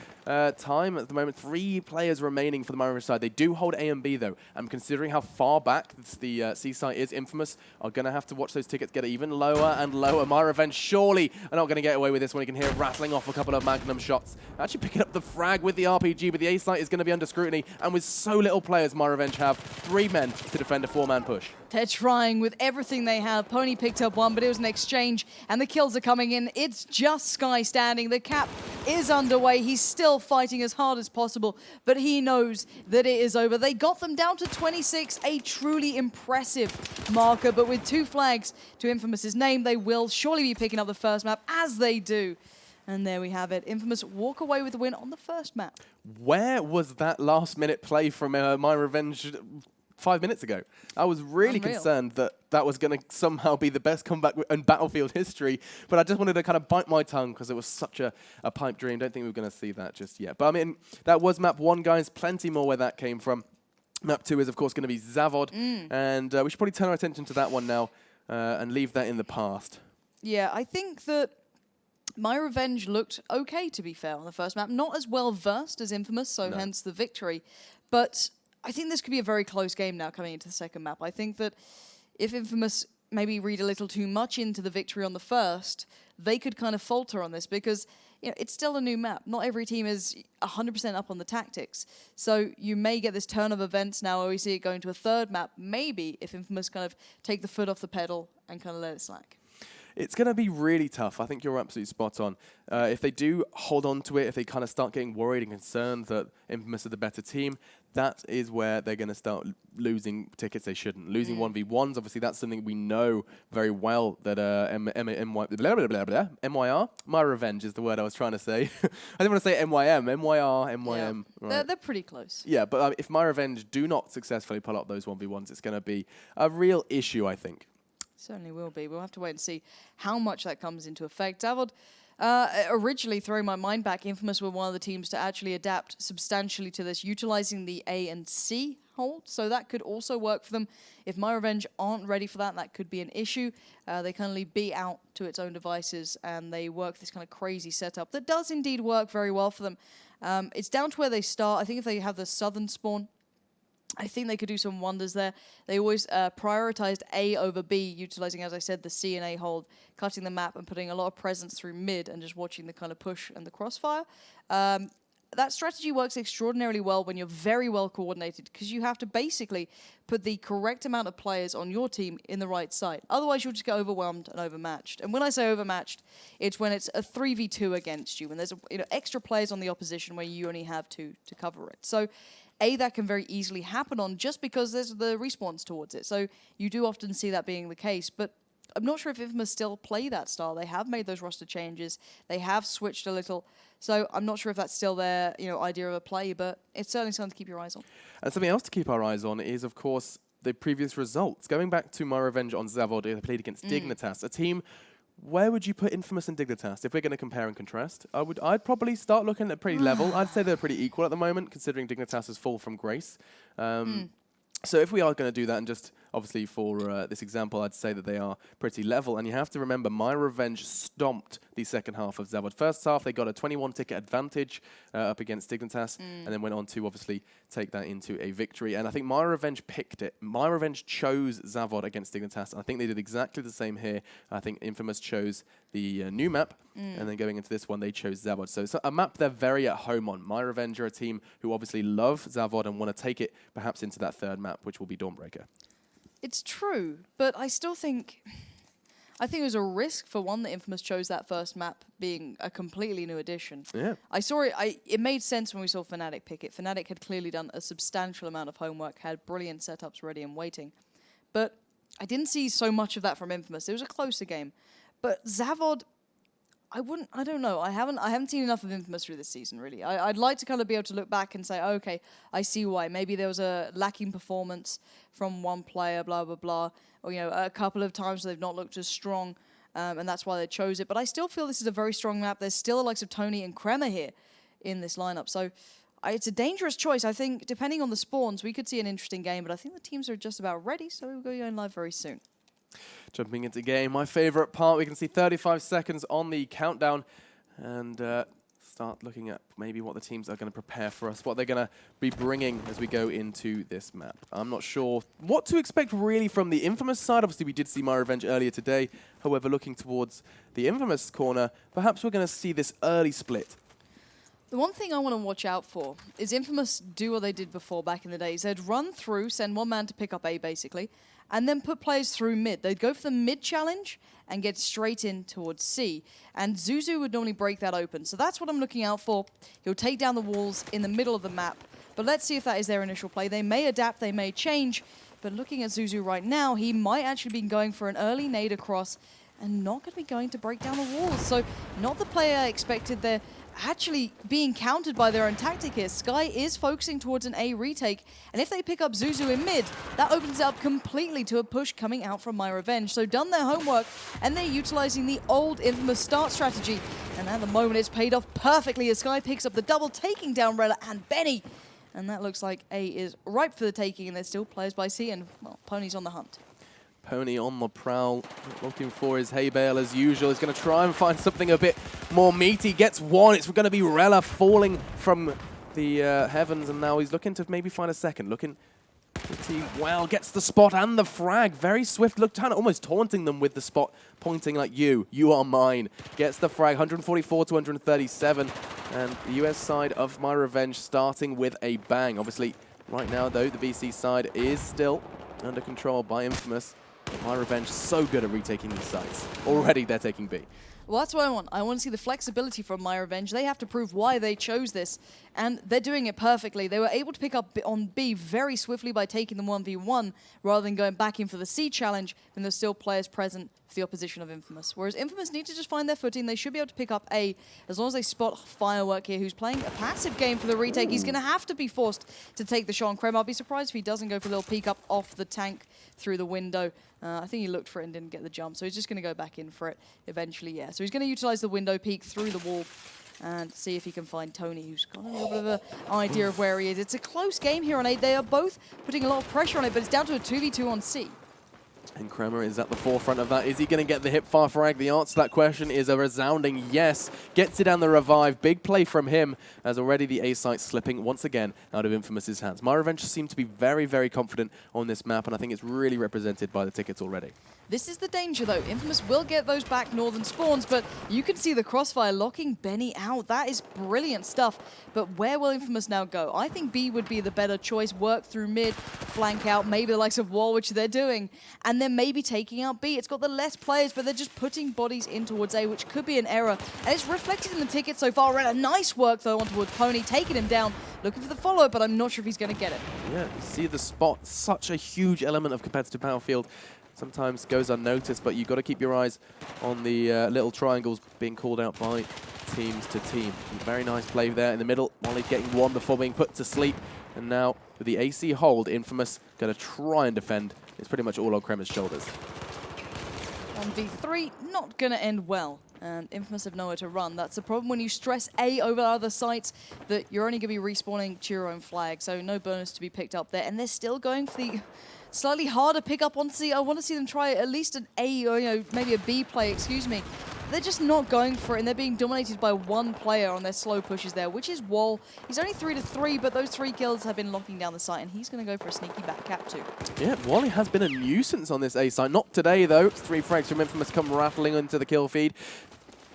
time at the moment. 3 players remaining for the myRevenge side. They do hold A and B, though. And considering how far back the C site is, Infamous are going to have to watch those tickets get even lower and lower. myRevenge surely are not going to get away with this one. You can hear rattling off a couple of Magnum shots. Actually picking up the frag with the RPG, but the A site is going to be under scrutiny. And with so little players, myRevenge have 3 men to defend a 4-man push. They're trying with everything they have. Pony picked up 1, but it was an exchange, and the kills are coming in. It's just Sky standing. The cap is underway. He's still fighting as hard as possible, but he knows that it is over. They got them down to 26, a truly impressive marker, but with 2 flags to Infamous's name, they will surely be picking up the first map, as they do. And there we have it. Infamous walk away with the win on the first map. Where was that last-minute play from myRevenge 5 minutes ago? I was really concerned that that was going to somehow be the best comeback in Battlefield history, but I just wanted to kind of bite my tongue because it was such a pipe dream. Don't think we were going to see that just yet. But I mean, that was map 1, guys. Plenty more where that came from. Map 2 is, of course, going to be Zavod, and we should probably turn our attention to that one now and leave that in the past. Yeah, I think that myRevenge looked okay, to be fair, on the first map. Not as well versed as Infamous, so hence the victory. But I think this could be a very close game now coming into the second map. I think that if Infamous maybe read a little too much into the victory on the first, they could kind of falter on this because it's still a new map. Not every team is 100% up on the tactics. So you may get this turn of events now where we see it going to a third map, maybe if Infamous kind of take the foot off the pedal and kind of let it slack. It's going to be really tough. I think you're absolutely spot on. If they do hold on to it, if they kind of start getting worried and concerned that Infamous are the better team, that is where they're going to start losing tickets they shouldn't. Losing 1v1s, obviously that's something we know very well that MYR? myRevenge is the word I was trying to say. I didn't want to say MYM. MYM. Yeah. Right. They're pretty close. Yeah, but if myRevenge do not successfully pull up those 1v1s, it's going to be a real issue, I think. Certainly will be. We'll have to wait and see how much that comes into effect. Zavod, originally, throwing my mind back, Infamous were one of the teams to actually adapt substantially to this, utilizing the A and C hold. So that could also work for them. If myRevenge aren't ready for that, that could be an issue. They kind of leave B out to its own devices, and they work this kind of crazy setup that does indeed work very well for them. It's down to where they start. I think if they have the southern spawn, I think they could do some wonders there. They always prioritized A over B, utilizing, as I said, the C and A hold, cutting the map and putting a lot of presence through mid and just watching the kind of push and the crossfire. That strategy works extraordinarily well when you're very well coordinated because you have to basically put the correct amount of players on your team in the right side. Otherwise, you'll just get overwhelmed and overmatched. And when I say overmatched, it's when it's a 3v2 against you, and there's extra players on the opposition where you only have two to cover it. So that can very easily happen on just because there's the respawns towards it. So you do often see that being the case, but I'm not sure if Infamous still play that style. They have made those roster changes. They have switched a little. So I'm not sure if that's still their idea of a play, but it's certainly something to keep your eyes on. And something else to keep our eyes on is, of course, the previous results. Going back to myRevenge on Zavod, they played against Dignitas, a team. Where would you put Infamous and Dignitas if we're going to compare and contrast? I'd probably start looking at pretty level. I'd say they're pretty equal at the moment, considering Dignitas has fall from grace. So if we are going to do that, and just obviously for this example, I'd say that they are pretty level. And you have to remember, myRevenge stomped the second half of Zavod. First half, they got a 21-ticket advantage up against Dignitas, and then went on to obviously take that into a victory. And I think myRevenge picked it. myRevenge chose Zavod against Dignitas, and I think they did exactly the same here. I think Infamous chose the new map, and then going into this one, they chose Zavod. So it's a map they're very at home on. myRevenge are a team who obviously love Zavod and want to take it perhaps into that third map, which will be Dawnbreaker. It's true, but I still think it was a risk for one that Infamous chose that first map being a completely new addition. Yeah. I saw it. It made sense when we saw Fnatic pick it. Fnatic had clearly done a substantial amount of homework, had brilliant setups ready and waiting, but I didn't see so much of that from Infamous. It was a closer game, but Zavod, I don't know. I haven't seen enough of Infamous through this season, really. I'd like to kind of be able to look back and say, oh, okay, I see why. Maybe there was a lacking performance from one player, blah, blah, blah. Or, a couple of times they've not looked as strong, and that's why they chose it. But I still feel this is a very strong map. There's still the likes of Tony and Kremer here in this lineup. So it's a dangerous choice. I think, depending on the spawns, we could see an interesting game. But I think the teams are just about ready, so we'll go going live very soon. Jumping into game, my favorite part, we can see 35 seconds on the countdown and start looking at maybe what the teams are going to prepare for us, what they're going to be bringing as we go into this map. I'm not sure what to expect really from the Infamous side. Obviously, we did see myRevenge earlier today. However, looking towards the Infamous corner, perhaps we're going to see this early split. The one thing I want to watch out for is Infamous do what they did before back in the days. They'd run through, send one man to pick up A, basically, and then put players through mid. They'd go for the mid challenge and get straight in towards C. And Zuzu would normally break that open. So that's what I'm looking out for. He'll take down the walls in the middle of the map. But let's see if that is their initial play. They may adapt, they may change. But looking at Zuzu right now, he might actually be going for an early nade across. and not going to be going to break down the walls. So not the player expected. They're actually being countered by their own tactic here. Sky is focusing towards an A retake, and if they pick up Zuzu in mid, that opens it up completely to a push coming out from myRevenge. So done their homework, and they're utilizing the old infamous start strategy. And at the moment, it's paid off perfectly as Sky picks up the double, taking down Rella and Benny. And that looks like A is ripe for the taking, and there's still players by C, and, well, Pony's on the hunt. Pony on the prowl, looking for his hay bale as usual. He's going to try and find something a bit more meaty. Gets one. It's going to be Rella falling from the heavens, and now he's looking to maybe find a second. Looking pretty well. Gets the spot and the frag. Very swift look, almost taunting them with the spot, pointing like you are mine. Gets the frag, 144 to 137, and the US side of myRevenge starting with a bang. Obviously, right now though, the BC side is still under control by Infamous. myRevenge so good at retaking these sites. Already they're taking B. Well, that's what I want. I want to see the flexibility from myRevenge. They have to prove why they chose this, and they're doing it perfectly. They were able to pick up on B very swiftly by taking them 1v1, rather than going back in for the C challenge, when there's still players present for the opposition of Infamous. Whereas Infamous need to just find their footing. They should be able to pick up A, as long as they spot Firework here, who's playing a passive game for the retake. Ooh. He's going to have to be forced to take the shot on Krem. I'll be surprised if he doesn't go for a little peek up off the tank through the window. I think he looked for it and didn't get the jump, so he's just going to go back in for it eventually, yeah. So he's going to utilize the window peek through the wall and see if he can find Tony, who's got a little bit of an idea of where he is. It's a close game here on A. They are both putting a lot of pressure on it, but it's down to a 2v2 on C. And Kremer is at the forefront of that. Is he going to get the hip-fire frag? The answer to that question is a resounding yes. Gets it down the revive. Big play from him, as already the A site slipping once again out of Infamous's hands. myRevenge seem to be very, very confident on this map, and I think it's really represented by the tickets already. This is the danger, though. Infamous will get those back northern spawns, but you can see the crossfire locking Benny out. That is brilliant stuff. But where will Infamous now go? I think B would be the better choice. Work through mid, flank out, maybe the likes of Wall, which they're doing, and then maybe taking out B. It's got the less players, but they're just putting bodies in towards A, which could be an error. And it's reflected in the ticket so far. Rella, nice work, though, on towards Pony, taking him down, looking for the follow-up, but I'm not sure if he's going to get it. Yeah, you see the spot, such a huge element of competitive Battlefield. Sometimes goes unnoticed, but you've got to keep your eyes on the little triangles being called out by teams to team. Very nice play there in the middle. Molly getting one before being put to sleep. And now with the AC hold, Infamous going to try and defend. It's pretty much all on Kremer's shoulders. 1v3, not going to end well. And Infamous have nowhere to run. That's the problem when you stress A over other sites, that you're only going to be respawning to your own flag. So no bonus to be picked up there. And they're still going for the slightly harder pick up on C. I want to see them try at least an A or maybe a B play, excuse me. They're just not going for it, and they're being dominated by one player on their slow pushes there, which is Wall. He's only 3-3, but those 3 kills have been locking down the site, and he's going to go for a sneaky back cap too. Yeah, Wally has been a nuisance on this A site. Not today, though. 3 frags from Infamous come rattling into the kill feed.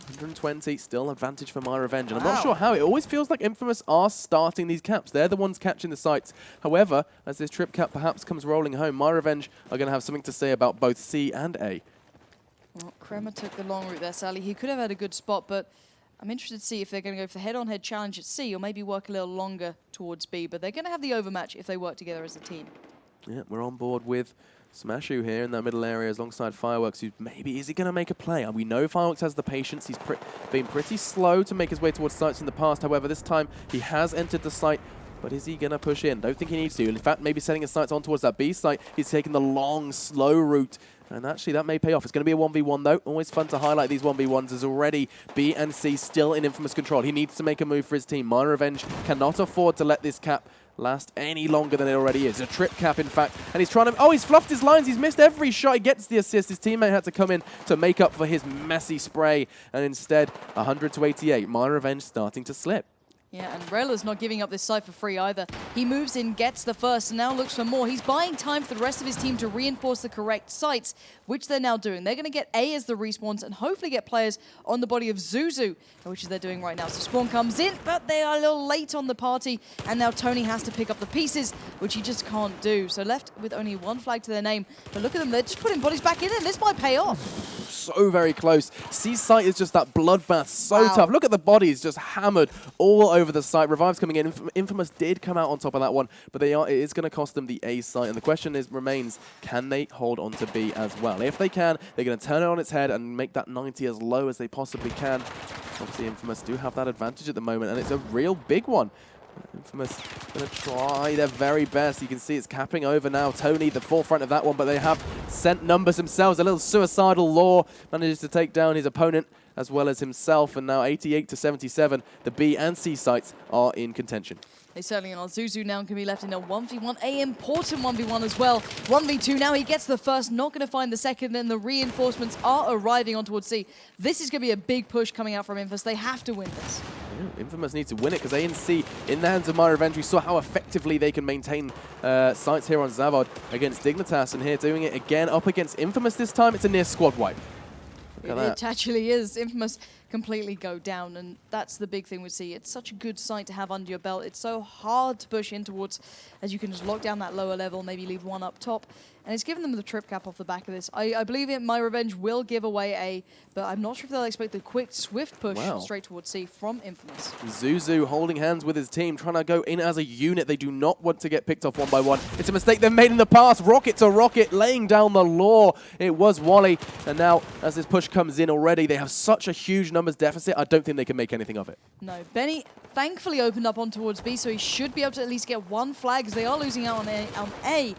120, still advantage for myRevenge. And I'm not sure how. It always feels like Infamous are starting these caps. They're the ones catching the sites. However, as this trip cap perhaps comes rolling home, myRevenge are going to have something to say about both C and A. Well, Kremer took the long route there, Sally. He could have had a good spot, but I'm interested to see if they're going to go for the head-on-head challenge at C or maybe work a little longer towards B. But they're going to have the overmatch if they work together as a team. Yeah, we're on board with Smashu here in that middle area alongside Fireworks, who maybe, is he going to make a play? And we know Fireworks has the patience. He's been pretty slow to make his way towards sites in the past. However, this time he has entered the site. But is he going to push in? Don't think he needs to. In fact, maybe setting his sights on towards that B site. He's taking the long, slow route. And actually, that may pay off. It's going to be a 1v1, though. Always fun to highlight these 1v1s. As already B and C still in Infamous control. He needs to make a move for his team. myRevenge cannot afford to let this cap last any longer than it already is. A trip cap, in fact. And he's trying to... Oh, he's fluffed his lines. He's missed every shot. He gets the assist. His teammate had to come in to make up for his messy spray. And instead, 100 to 88. myRevenge starting to slip. Yeah, and Rella's not giving up this site for free either. He moves in, gets the first, and now looks for more. He's buying time for the rest of his team to reinforce the correct sites, which they're now doing. They're going to get A as the respawns and hopefully get players on the body of Zuzu, which is they're doing right now. So Spawn comes in, but they are a little late on the party, and now Tony has to pick up the pieces, which he just can't do. So left with only 1 flag to their name. But look at them, they're just putting bodies back in, and this might pay off. so very close. C-Site is just that bloodbath, so tough. Look at the bodies just hammered all over the site. Revives coming in. Infamous did come out on top of that one, but it is going to cost them the A site. And the question remains, can they hold on to B as well? If they can, they're going to turn it on its head and make that 90 as low as they possibly can. Obviously, Infamous do have that advantage at the moment, and it's a real big one. Infamous going to try their very best. You can see it's capping over now. Tony, the forefront of that one, but they have sent numbers themselves. A little suicidal Law manages to take down his opponent as well as himself, and now 88 to 77. The B and C sites are in contention. They certainly are. Zuzu now can be left in a 1v1, a important 1v1 as well. 1v2 now, he gets the first, not going to find the second, and the reinforcements are arriving on towards C. This is going to be a big push coming out from Infamous. They have to win this. Yeah, Infamous need to win it because A and C in the hands of myRevenge. We saw how effectively they can maintain sites here on Zavod against Dignitas, and here doing it again up against Infamous this time. It's a near squad wipe. It actually is. Infamous completely go down, and that's the big thing we see. It's such a good sight to have under your belt. It's so hard to push in towards, as you can just lock down that lower level, maybe leave one up top. And it's given them the trip cap off the back of this. I believe myRevenge will give away A, but I'm not sure if they'll expect the quick, swift push straight towards C from Infamous. Zuzu holding hands with his team, trying to go in as a unit. They do not want to get picked off one by one. It's a mistake they've made in the past. Rocket to Rocket, laying down the Law. It was Wally, and now as this push comes in already, they have such a huge numbers deficit, I don't think they can make anything of it. No, Benny thankfully opened up on towards B, so he should be able to at least get one flag, as they are losing out on A.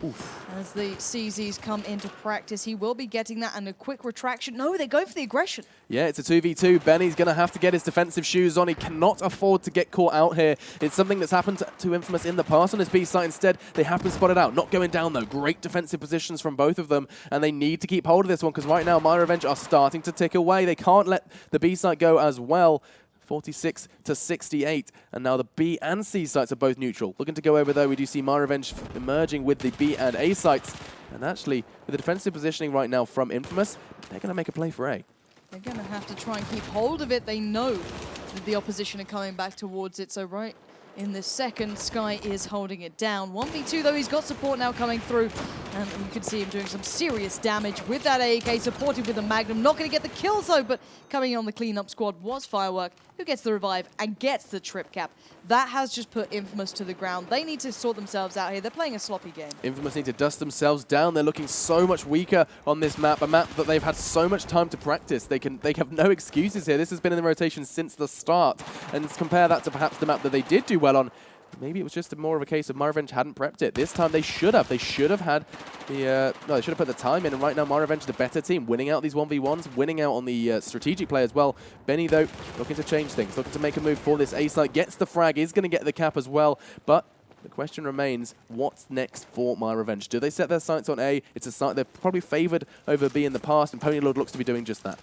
As the CZs come into practice, he will be getting that, and a quick retraction. No, they're going for the aggression. Yeah, it's a 2v2. Benny's going to have to get his defensive shoes on. He cannot afford to get caught out here. It's something that's happened to Infamous in the past on his B site. Instead, they have been spotted out. Not going down, though. Great defensive positions from both of them, and they need to keep hold of this one, because right now, myRevenge are starting to tick away. They can't let the B site go as well. 46 to 68, and now the B and C sites are both neutral. Looking to go over, though, we do see myRevenge emerging with the B and A sites, and actually, with the defensive positioning right now from Infamous, they're going to make a play for A. They're going to have to try and keep hold of it. They know that the opposition are coming back towards it, so right in the second, Sky is holding it down. 1v2, though, he's got support now coming through, and you can see him doing some serious damage with that AAK, supported with a Magnum. Not going to get the kills, though, but coming in on the cleanup squad was Firework, who gets the revive and gets the trip cap. That has just put Infamous to the ground. They need to sort themselves out here. They're playing a sloppy game. Infamous need to dust themselves down. They're looking so much weaker on this map, a map that they've had so much time to practice. They have no excuses here. This has been in the rotation since the start, and compare that to perhaps the map that they did do well on. Maybe it was just more of a case of myRevenge hadn't prepped it. This time they should have. They should have had the... no, they should have put the time in. And right now, myRevenge, the better team, winning out these 1v1s, winning out on the strategic play as well. Benny, though, looking to change things, looking to make a move for this A site. Gets the frag, is going to get the cap as well. But the question remains, what's next for myRevenge? Do they set their sights on A? It's a site they're probably favored over B in the past, and Ponylord looks to be doing just that.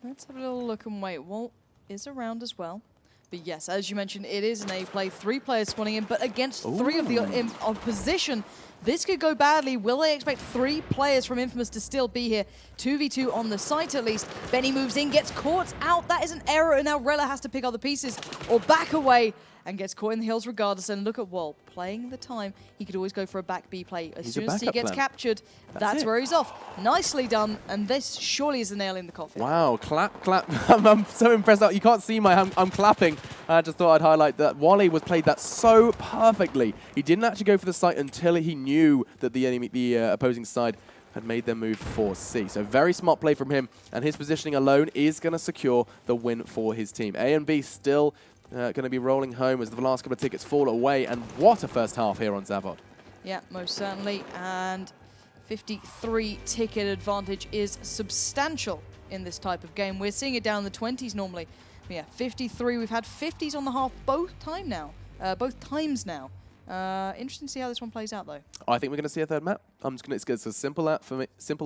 Let's have a little look and wait. Walt is around as well. But yes, as you mentioned, it is an A play. 3 players spawning in, but against 3 of the opposition, this could go badly. Will they expect 3 players from Infamous to still be here? 2v2 on the site at least. Benny moves in, gets caught out. That is an error, and now Rella has to pick up the pieces or back away and gets caught in the hills regardless. And look at Walt playing the time. He could always go for a back B play. As soon as he gets captured, that's where he's off. Nicely done, and this surely is the nail in the coffin. Wow, clap, clap. I'm so impressed. You can't see my hand. I'm clapping. I just thought I'd highlight that Wally played that so perfectly. He didn't actually go for the site until he knew that the opposing side had made their move for C. So very smart play from him, and his positioning alone is going to secure the win for his team. A and B still going to be rolling home as the last couple of tickets fall away, and what a first half here on Zavod. Yeah, most certainly, and 53 ticket advantage is substantial in this type of game. We're seeing it down in the 20s normally. But yeah, 53, we've had 50s on the half both times now. Interesting to see how this one plays out, though. I think we're going to see a third map. It's as simple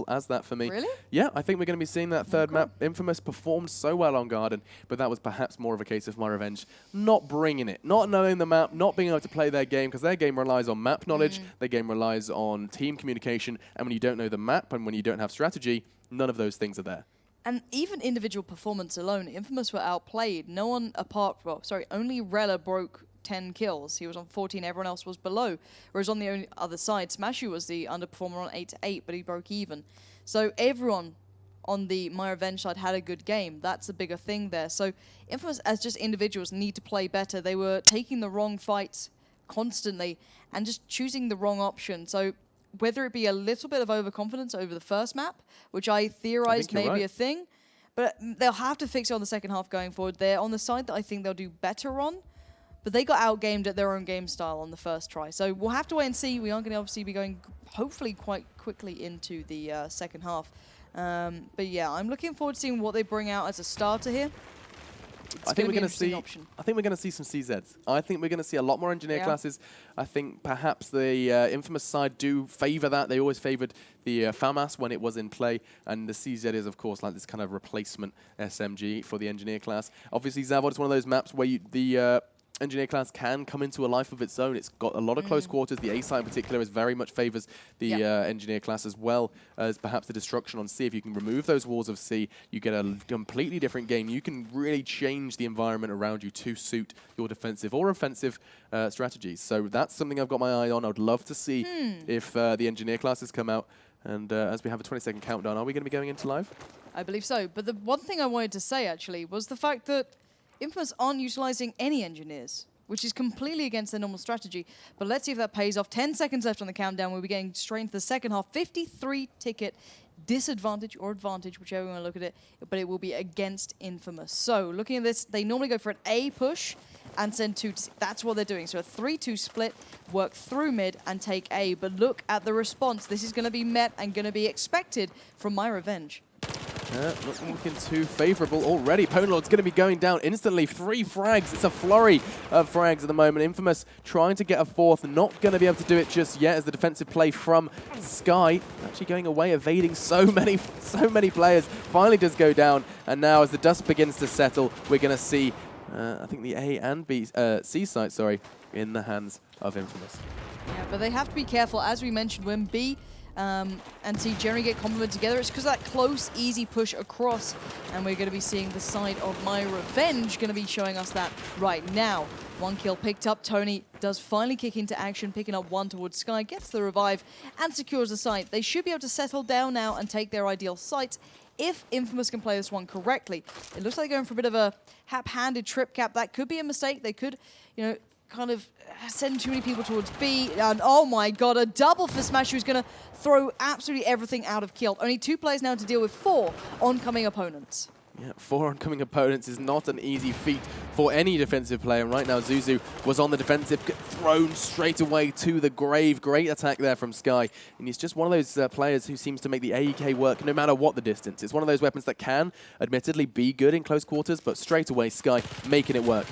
as that for me. Really? Yeah, I think we're going to be seeing that third map. Infamous performed so well on Garden, but that was perhaps more of a case of myRevenge not bringing it, not knowing the map, not being able to play their game, because their game relies on map knowledge, their game relies on team communication, and when you don't know the map and when you don't have strategy, none of those things are there. And even individual performance alone, Infamous were outplayed. No one only Rella broke 10 kills. He was on 14, everyone else was below. Whereas on the other side, Smashu was the underperformer on 8-8, but he broke even. So everyone on the myRevenge side had a good game. That's the bigger thing there. So Infamous, as just individuals, need to play better. They were taking the wrong fights constantly and just choosing the wrong option. So whether it be a little bit of overconfidence over the first map, which I theorized may be a thing, but they'll have to fix it on the second half going forward. They're on the side that I think they'll do better on, but they got outgamed at their own game style on the first try. So we'll have to wait and see. We are going to obviously be going, hopefully, quite quickly into the second half. But yeah, I'm looking forward to seeing what they bring out as a starter here. I think we're going to see some CZs. I think we're going to see a lot more engineer classes. I think perhaps the Infamous side do favor that. They always favored the FAMAS when it was in play, and the CZ is of course like this kind of replacement SMG for the engineer class. Obviously, Zavod is one of those maps where the engineer class can come into a life of its own. It's got a lot of close quarters. The A site in particular is very much favors the engineer class, as well as perhaps the destruction on C. If you can remove those walls of C, you get a completely different game. You can really change the environment around you to suit your defensive or offensive strategies. So that's something I've got my eye on. I would love to see if the engineer classes come out. And as we have a 20-second countdown, are we going to be going into live? I believe so. But the one thing I wanted to say, actually, was the fact that Infamous aren't utilizing any engineers, which is completely against their normal strategy. But let's see if that pays off. 10 seconds left on the countdown. We'll be getting straight into the second half. 53 ticket disadvantage or advantage, whichever you want to look at it, but it will be against Infamous. So looking at this, they normally go for an A push and send 2 to C. That's what they're doing. So a 3-2 split, work through mid and take A. But look at the response. This is going to be met and going to be expected from myRevenge. Not looking too favorable already. Ponelord's going to be going down instantly. 3 frags. It's a flurry of frags at the moment. Infamous trying to get a 4th. Not going to be able to do it just yet as the defensive play from Sky actually going away, evading so many players. Finally does go down. And now as the dust begins to settle, we're going to see, I think the A and B, C site, sorry, in the hands of Infamous. Yeah, but they have to be careful. As we mentioned, when B and C generally get complemented together, it's because of that close, easy push across, and we're going to be seeing the side of myRevenge going to be showing us that right now. 1 kill picked up. Tony does finally kick into action, picking up 1 towards Sky, gets the revive, and secures the site. They should be able to settle down now and take their ideal site if Infamous can play this one correctly. It looks like they're going for a bit of a hap-handed trip cap. That could be a mistake. They could, you know, kind of send too many people towards B, and oh my god, a double for Smash, who's going to throw absolutely everything out of kill. Only 2 players now to deal with 4 oncoming opponents. Yeah, 4 oncoming opponents is not an easy feat for any defensive player. And right now, Zuzu was on the defensive, thrown straight away to the grave. Great attack there from Sky. And he's just one of those players who seems to make the AEK work no matter what the distance. It's one of those weapons that can, admittedly, be good in close quarters, but straight away, Sky making it work.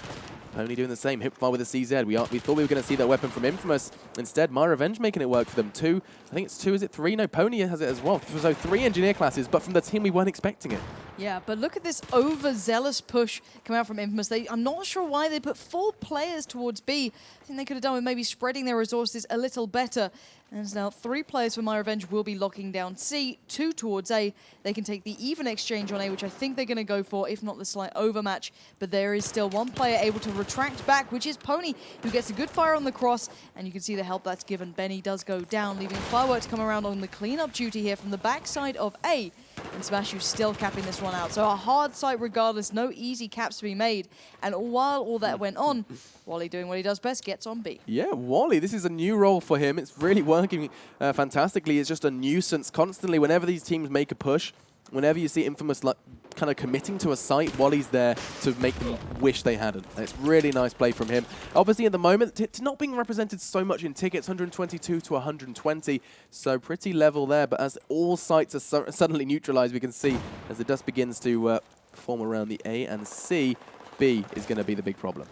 Pony doing the same, hipfire with a CZ. We thought we were going to see that weapon from Infamous. Instead, myRevenge making it work for them. 2, I think it's 2, is it 3? No, Pony has it as well. So 3 engineer classes, but from the team we weren't expecting it. Yeah, but look at this overzealous push coming out from Infamous. I'm not sure why they put 4 players towards B. I think they could have done with maybe spreading their resources a little better. And now 3 players for myRevenge will be locking down C, 2 towards A. They can take the even exchange on A, which I think they're going to go for, if not the slight overmatch. But there is still 1 player able to retract back, which is Pony, who gets a good fire on the cross. And you can see the help that's given. Benny does go down, leaving Fireworks come around on the cleanup duty here from the backside of A. And Smashu's still capping this one out. So a hard site regardless, no easy caps to be made. And while all that went on, Wally doing what he does best, gets on B. Yeah, Wally, this is a new role for him. It's really working fantastically. It's just a nuisance constantly. Whenever these teams make a push, whenever you see Infamous like kind of committing to a site, Wally's there to make them wish they hadn't. And it's really nice play from him. Obviously, at the moment, it's not being represented so much in tickets, 122 to 120, so pretty level there. But as all sites are suddenly neutralized, we can see as the dust begins to form around the A and C, B is going to be the big problem.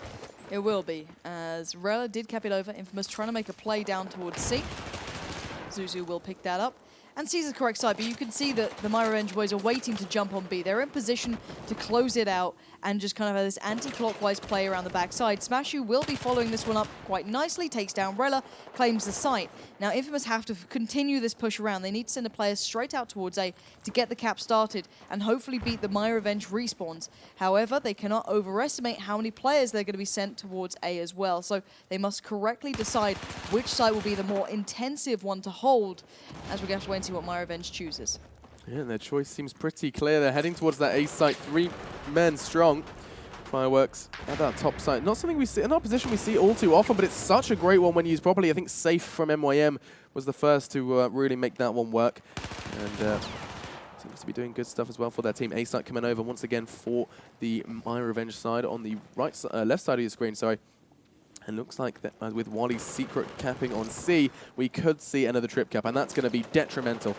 It will be, as Rella did cap it over. Infamous trying to make a play down towards C. Zuzu will pick that up. And C's the correct side, but you can see that the myRevenge boys are waiting to jump on B. They're in position to close it out and just kind of have this anti-clockwise play around the backside. Smashu will be following this one up quite nicely, takes down Rella, claims the site. Now, Infamous have to continue this push around. They need to send a player straight out towards A to get the cap started and hopefully beat the myRevenge respawns. However, they cannot overestimate how many players they're going to be sent towards A as well. So they must correctly decide which site will be the more intensive one to hold, as we have to wait and see what myRevenge chooses. Yeah, their choice seems pretty clear. They're heading towards that A site, 3 men strong. Fireworks at that top site. Not something we see, an opposition we see all too often, but it's such a great one when used properly. I think Safe from MYM was the first to really make that one work. And seems to be doing good stuff as well for their team. A site coming over once again for the myRevenge side on the left side of your screen, sorry. And looks like that with Wally's secret capping on C, we could see another trip cap, and that's going to be detrimental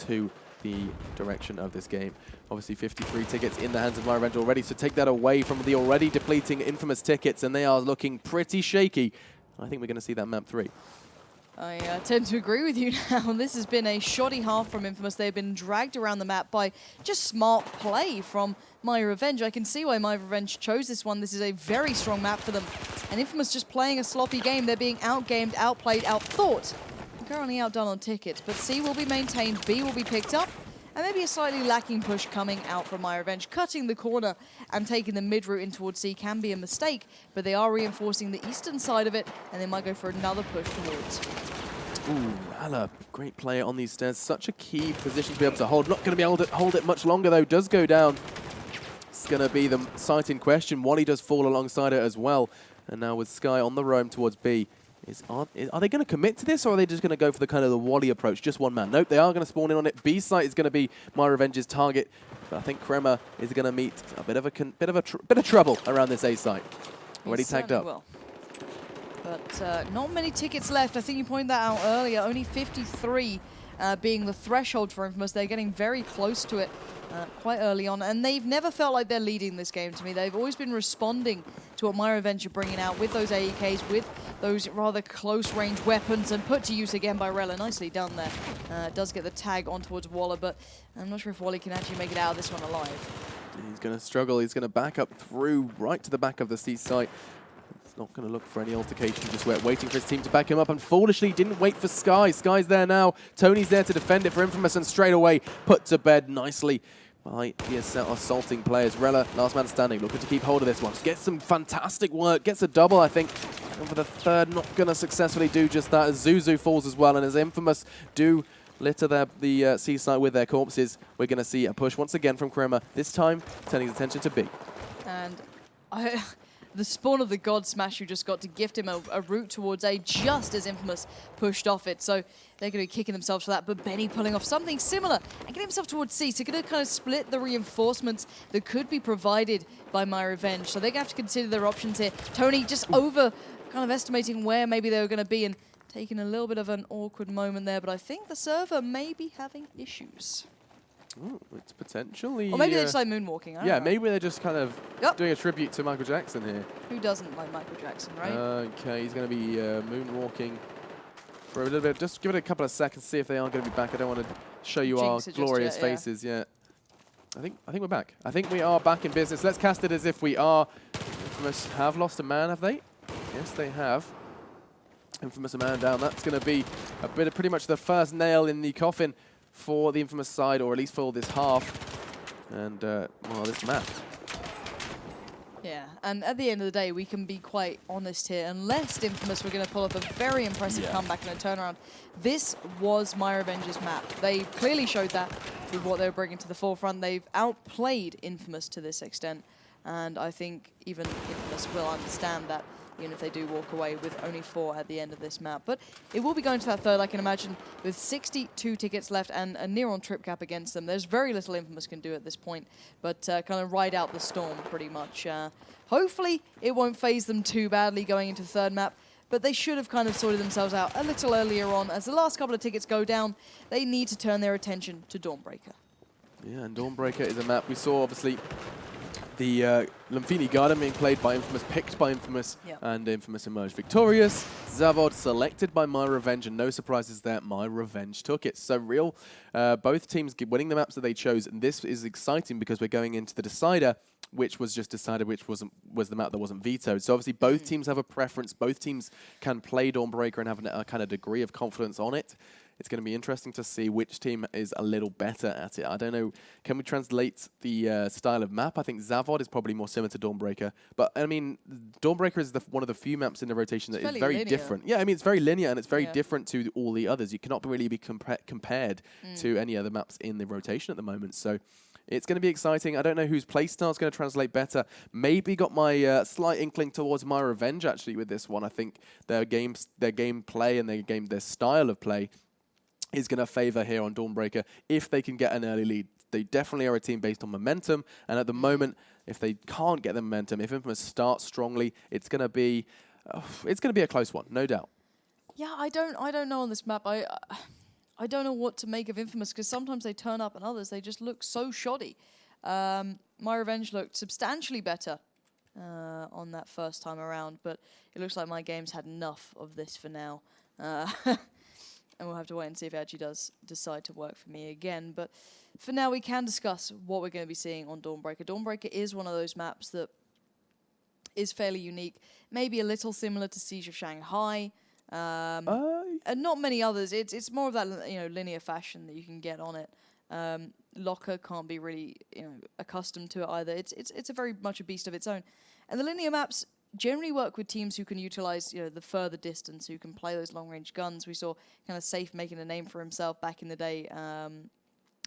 to the direction of this game. Obviously 53 tickets in the hands of myRevenge already, so take that away from the already depleting Infamous tickets, and they are looking pretty shaky. I think we're going to see that map 3. I tend to agree with you now. This has been a shoddy half from Infamous. They've been dragged around the map by just smart play from myRevenge. I can see why myRevenge chose this one. This is a very strong map for them. And Infamous just playing a sloppy game. They're being outgamed, outplayed, outthought. Currently outdone on tickets, but C will be maintained, B will be picked up, and maybe a slightly lacking push coming out from myRevenge. Cutting the corner and taking the mid route in towards C can be a mistake, but they are reinforcing the eastern side of it, and they might go for another push towards. Ooh, Ala, great player on these stairs. Such a key position to be able to hold. Not going to be able to hold it much longer though. Does go down. It's going to be the site in question. Wally does fall alongside it as well. And now with Sky on the roam towards B. Are they going to commit to this, or are they just going to go for the kind of the Wally approach, just one man? Nope, they are going to spawn in on it. B site is going to be myRevenge's target, but I think Krema is going to meet a bit of trouble around this A site. Already tagged up. Will. But not many tickets left. I think you pointed that out earlier. Only 53 being the threshold for Infamous. They're getting very close to it quite early on, and they've never felt like they're leading this game to me. They've always been responding to what myRevenge are bringing out with those AEKs, with those rather close-range weapons, and put to use again by Rella. Nicely done there. Does get the tag on towards Waller, but I'm not sure if Wally can actually make it out of this one alive. He's going to struggle. He's going to back up through right to the back of the C site. He's not going to look for any altercation, just waiting for his team to back him up, and foolishly didn't wait for Sky. Sky's there now. Tony's there to defend it for Infamous, and straight away put to bed nicely by ESL assaulting players. Rella, last man standing, looking to keep hold of this one. Gets some fantastic work, gets a double, I think. And for the third, not going to successfully do just that, as Zuzu falls as well, and as Infamous do litter the C site with their corpses, we're going to see a push once again from Krema, this time turning his attention to B. And the spawn of the God Smash who just got to gift him a route towards A just as Infamous pushed off it. So they're going to be kicking themselves for that. But Benny pulling off something similar and getting himself towards C. So going to kind of split the reinforcements that could be provided by myRevenge. So they're going to have to consider their options here. Tony just over kind of estimating where maybe they were going to be and taking a little bit of an awkward moment there. But I think the server may be having issues. Ooh, it's potentially... Or maybe they're just like moonwalking. I don't know. Maybe they're just kind of doing a tribute to Michael Jackson here. Who doesn't like Michael Jackson, right? Okay, he's going to be moonwalking for a little bit. Just give it a couple of seconds, see if they are going to be back. I don't want to show you our glorious faces yet. I think we're back. I think we are back in business. Let's cast it as if we are. Infamous have lost a man, have they? Yes, they have. Infamous a man down. That's going to be a bit of pretty much the first nail in the coffin for the Infamous side, or at least for this half, and well, this map. Yeah, and at the end of the day, we can be quite honest here. Unless Infamous were going to pull off a very impressive comeback and a turnaround, this was myRevenge's map. They clearly showed that with what they were bringing to the forefront. They've outplayed Infamous to this extent, and I think even Infamous will understand that, even if they do walk away with only 4 at the end of this map. But it will be going to that third, I can imagine, with 62 tickets left and a near-on trip cap against them. There's very little Infamous can do at this point, but kind of ride out the storm pretty much. Hopefully, it won't phase them too badly going into the third map, but they should have kind of sorted themselves out a little earlier on. As the last couple of tickets go down, they need to turn their attention to Dawnbreaker. Yeah, and Dawnbreaker is a map we saw, obviously, the Lamfini Garden being played by Infamous, picked by Infamous, and Infamous emerged victorious. Zavod selected by myRevenge, and no surprises there, myRevenge took it. So real, both teams winning the maps that they chose, and this is exciting because we're going into the decider, which was just decided, which was the map that wasn't vetoed. So obviously both teams have a preference, both teams can play Dawnbreaker and have a kind of degree of confidence on it. It's going to be interesting to see which team is a little better at it. I don't know. Can we translate the style of map? I think Zavod is probably more similar to Dawnbreaker. But, I mean, Dawnbreaker is one of the few maps in the rotation that is very linear. different. Yeah, I mean, it's very linear and it's very different to all the others. You cannot really be compared to any other maps in the rotation at the moment. So it's going to be exciting. I don't know whose playstyle is going to translate better. Maybe got my slight inkling towards myRevenge, actually, with this one. I think their gameplay and their style of play is going to favor here on Dawnbreaker if they can get an early lead. They definitely are a team based on momentum, and at the moment, if they can't get the momentum, if Infamous starts strongly, it's going to be a close one, no doubt. Yeah, I don't know on this map. I don't know what to make of Infamous because sometimes they turn up and others they just look so shoddy. myRevenge looked substantially better on that first time around, but it looks like my game's had enough of this for now. And we'll have to wait and see if it actually does decide to work for me again. But for now, we can discuss what we're going to be seeing on Dawnbreaker. Dawnbreaker is one of those maps that is fairly unique, maybe a little similar to Siege of Shanghai, and not many others. It's more of that linear fashion that you can get on it. Locker can't be really accustomed to it either. It's a very much a beast of its own, and the linear maps generally work with teams who can utilize the further distance, who can play those long range guns. We saw kind of Safe making a name for himself back in the day. I'm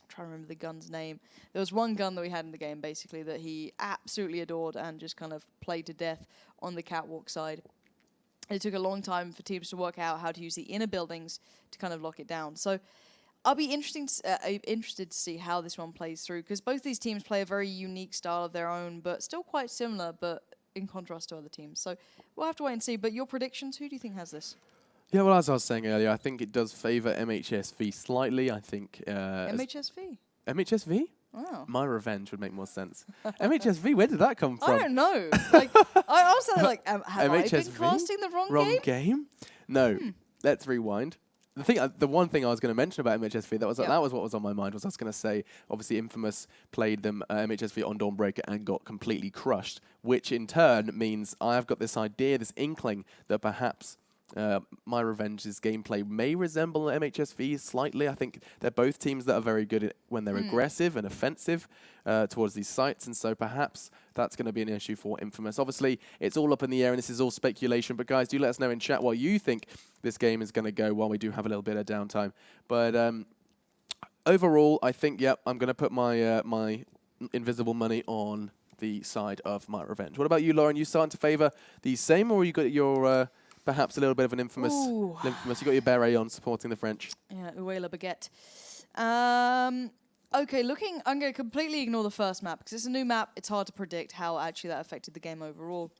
trying to remember the gun's name. There was one gun that we had in the game basically that he absolutely adored and just kind of played to death on the catwalk side. It took a long time for teams to work out how to use the inner buildings to kind of lock it down. So I'll be interested to see how this one plays through, because both these teams play a very unique style of their own, but still quite similar, but in contrast to other teams. So we'll have to wait and see. But your predictions, who do you think has this? Yeah, well, as I was saying earlier, I think it does favor MHSV slightly. I think... MHSV? MHSV? Wow. myRevenge would make more sense. MHSV, where did that come from? I don't know. Like, I was like, have MHSV? I been casting the wrong game? No. Let's rewind. The one thing I was going to mention about MHSV, that was what was on my mind, was I was going to say, obviously Infamous played them MHSV on Dawnbreaker and got completely crushed, which in turn means I've got this idea, this inkling that perhaps myRevenge's gameplay may resemble MHSV slightly. I think they're both teams that are very good at when they're aggressive and offensive towards these sites, and so perhaps that's going to be an issue for Infamous. Obviously, it's all up in the air, and this is all speculation, but guys, do let us know in chat what you think this game is going to go while we do have a little bit of downtime. But overall, I think, I'm going to put my my invisible money on the side of myRevenge. What about you, Lauren? You starting to favor the same, or you got your... perhaps a little bit of an infamous. You got your beret on, supporting the French. Yeah, Oué la baguette. Okay, I'm going to completely ignore the first map, because it's a new map. It's hard to predict how actually that affected the game overall.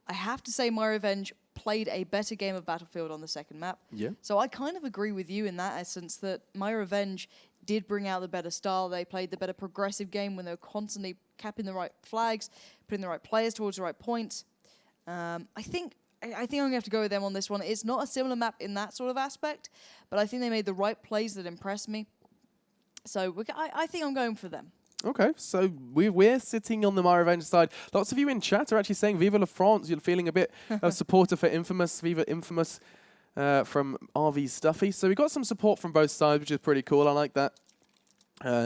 I have to say myRevenge played a better game of Battlefield on the second map. Yeah. So I kind of agree with you in that essence that myRevenge did bring out the better style. They played the better progressive game when they were constantly capping the right flags, putting the right players towards the right points. I think I'm going to have to go with them on this one. It's not a similar map in that sort of aspect, but I think they made the right plays that impressed me. So I think I'm going for them. Okay, so we're sitting on the myRevenge side. Lots of you in chat are actually saying Vive la France. You're feeling a bit of supporter for Infamous, Viva Infamous from RV Stuffy. So we got some support from both sides, which is pretty cool. I like that.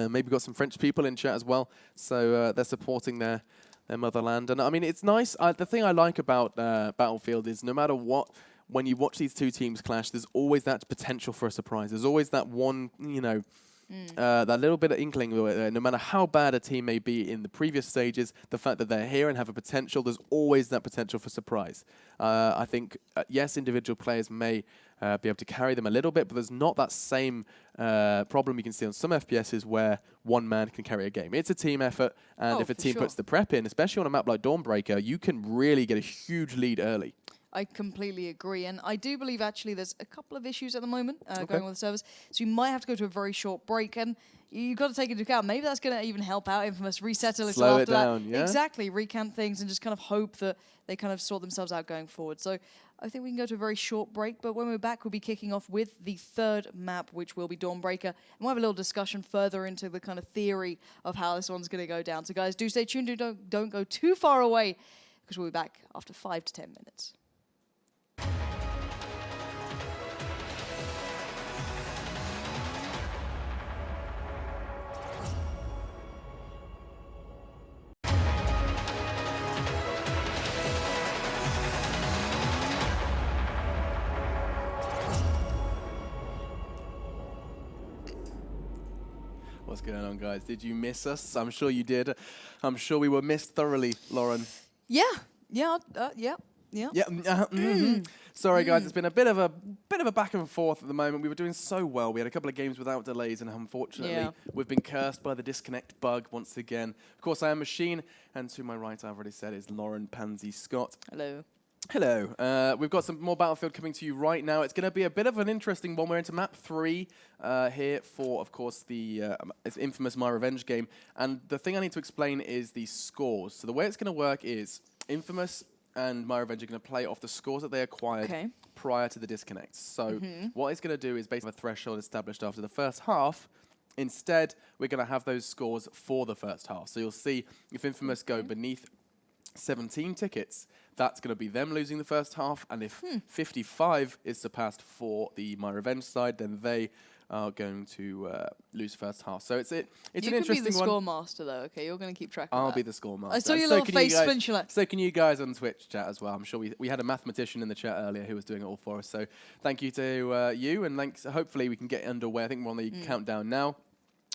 Maybe got some French people in chat as well. So they're supporting their motherland. And I mean, it's nice. The thing I like about Battlefield is no matter what, when you watch these two teams clash, there's always that potential for a surprise. There's always that one, that little bit of inkling. No matter how bad a team may be in the previous stages, the fact that they're here and have a potential, there's always that potential for surprise. I think, yes, individual players may be able to carry them a little bit, but there's not that same problem you can see on some FPSs where one man can carry a game. It's a team effort, and if a team puts the prep in, especially on a map like Dawnbreaker, you can really get a huge lead early. I completely agree, and I do believe actually there's a couple of issues at the moment going with the servers, so you might have to go to a very short break, and you've got to take into account maybe that's going to even help out Infamous reset a little Slow after it down, that. yeah? Exactly, recant things and just kind of hope that they kind of sort themselves out going forward. So I think we can go to a very short break, but when we're back, we'll be kicking off with the third map, which will be Dawnbreaker, and we'll have a little discussion further into the kind of theory of how this one's going to go down. So guys, do stay tuned, don't go too far away, because we'll be back after 5 to 10 minutes. What's going on, guys? Did you miss us? I'm sure you did. I'm sure we were missed thoroughly, Lauren. Yeah. Sorry, guys. It's been a bit of a back and forth at the moment. We were doing so well. We had a couple of games without delays, and unfortunately, we've been cursed by the disconnect bug once again. Of course, I am Machine, and to my right, I've already said, is Lauren Pansy Scott. Hello. Hello. We've got some more Battlefield coming to you right now. It's going to be a bit of an interesting one. We're into map 3 here for, of course, the infamous myRevenge game. And the thing I need to explain is the scores. So the way it's going to work is Infamous and myRevenge are going to play off the scores that they acquired prior to the disconnects. So what it's going to do is basically have a threshold established after the first half. Instead, we're going to have those scores for the first half. So you'll see if Infamous go beneath 17 tickets, that's going to be them losing the first half. And if 55 is surpassed for the myRevenge side, then they are going to lose first half. So it's an interesting one. You can be the score master, though. Okay, you're going to keep track of that. I'll be the score master. I saw your little face flinch. So can you guys on Twitch chat as well. I'm sure we had a mathematician in the chat earlier who was doing it all for us. So thank you to you, and thanks. Hopefully we can get underway. I think we're on the countdown now.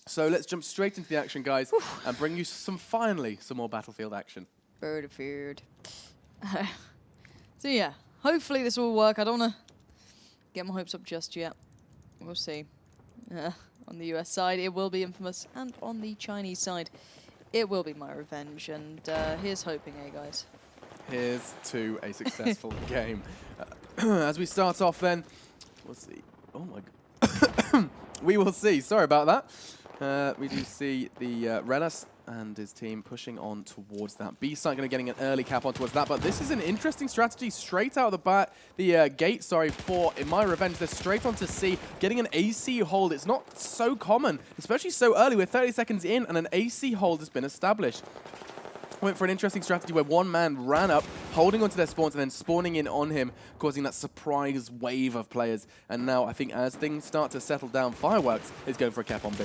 So let's jump straight into the action, guys, and bring you finally some more Battlefield action. Battlefield. So yeah, hopefully this will work. I don't want to get my hopes up just yet. We'll see. On the US side, it will be Infamous, and on the Chinese side, it will be myRevenge. And here's hoping, guys. Here's to a successful game. As we start off, then we'll see. Oh my God. We will see. Sorry about that. We do see the Relas and his team pushing on towards that. B-site going to getting an early cap on towards that, but this is an interesting strategy straight out of the gate, for myRevenge. They're straight onto C, getting an AC hold. It's not so common, especially so early. We're 30 seconds in, and an AC hold has been established. Went for an interesting strategy where one man ran up, holding onto their spawns and then spawning in on him, causing that surprise wave of players. And now I think as things start to settle down, Fireworks is going for a cap on B.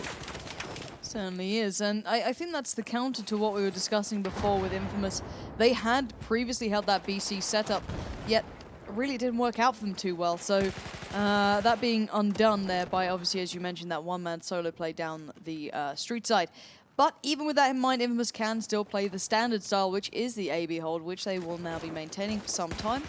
Certainly is, and I think that's the counter to what we were discussing before with Infamous. They had previously held that BC setup, yet really didn't work out for them too well. So that being undone there by, obviously, as you mentioned, that one-man solo play down the street side. But even with that in mind, Infamous can still play the standard style, which is the AB hold, which they will now be maintaining for some time.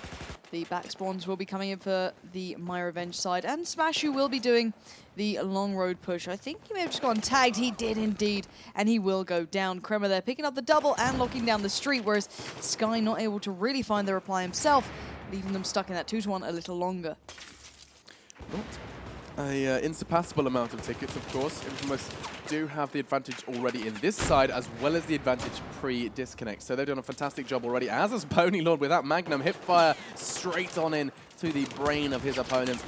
The back spawns will be coming in for the myRevenge side, and Smashu will be doing the long road push. I think he may have just gone tagged. He did indeed, and he will go down. Kremer there picking up the double and locking down the street, whereas Sky not able to really find the reply himself, leaving them stuck in that 2-1 a little longer. An insurpassable amount of tickets, of course. Infamous do have the advantage already in this side, as well as the advantage pre-disconnect. So they've done a fantastic job already, as has Pony Lord with that Magnum hip fire straight on in to the brain of his opponent.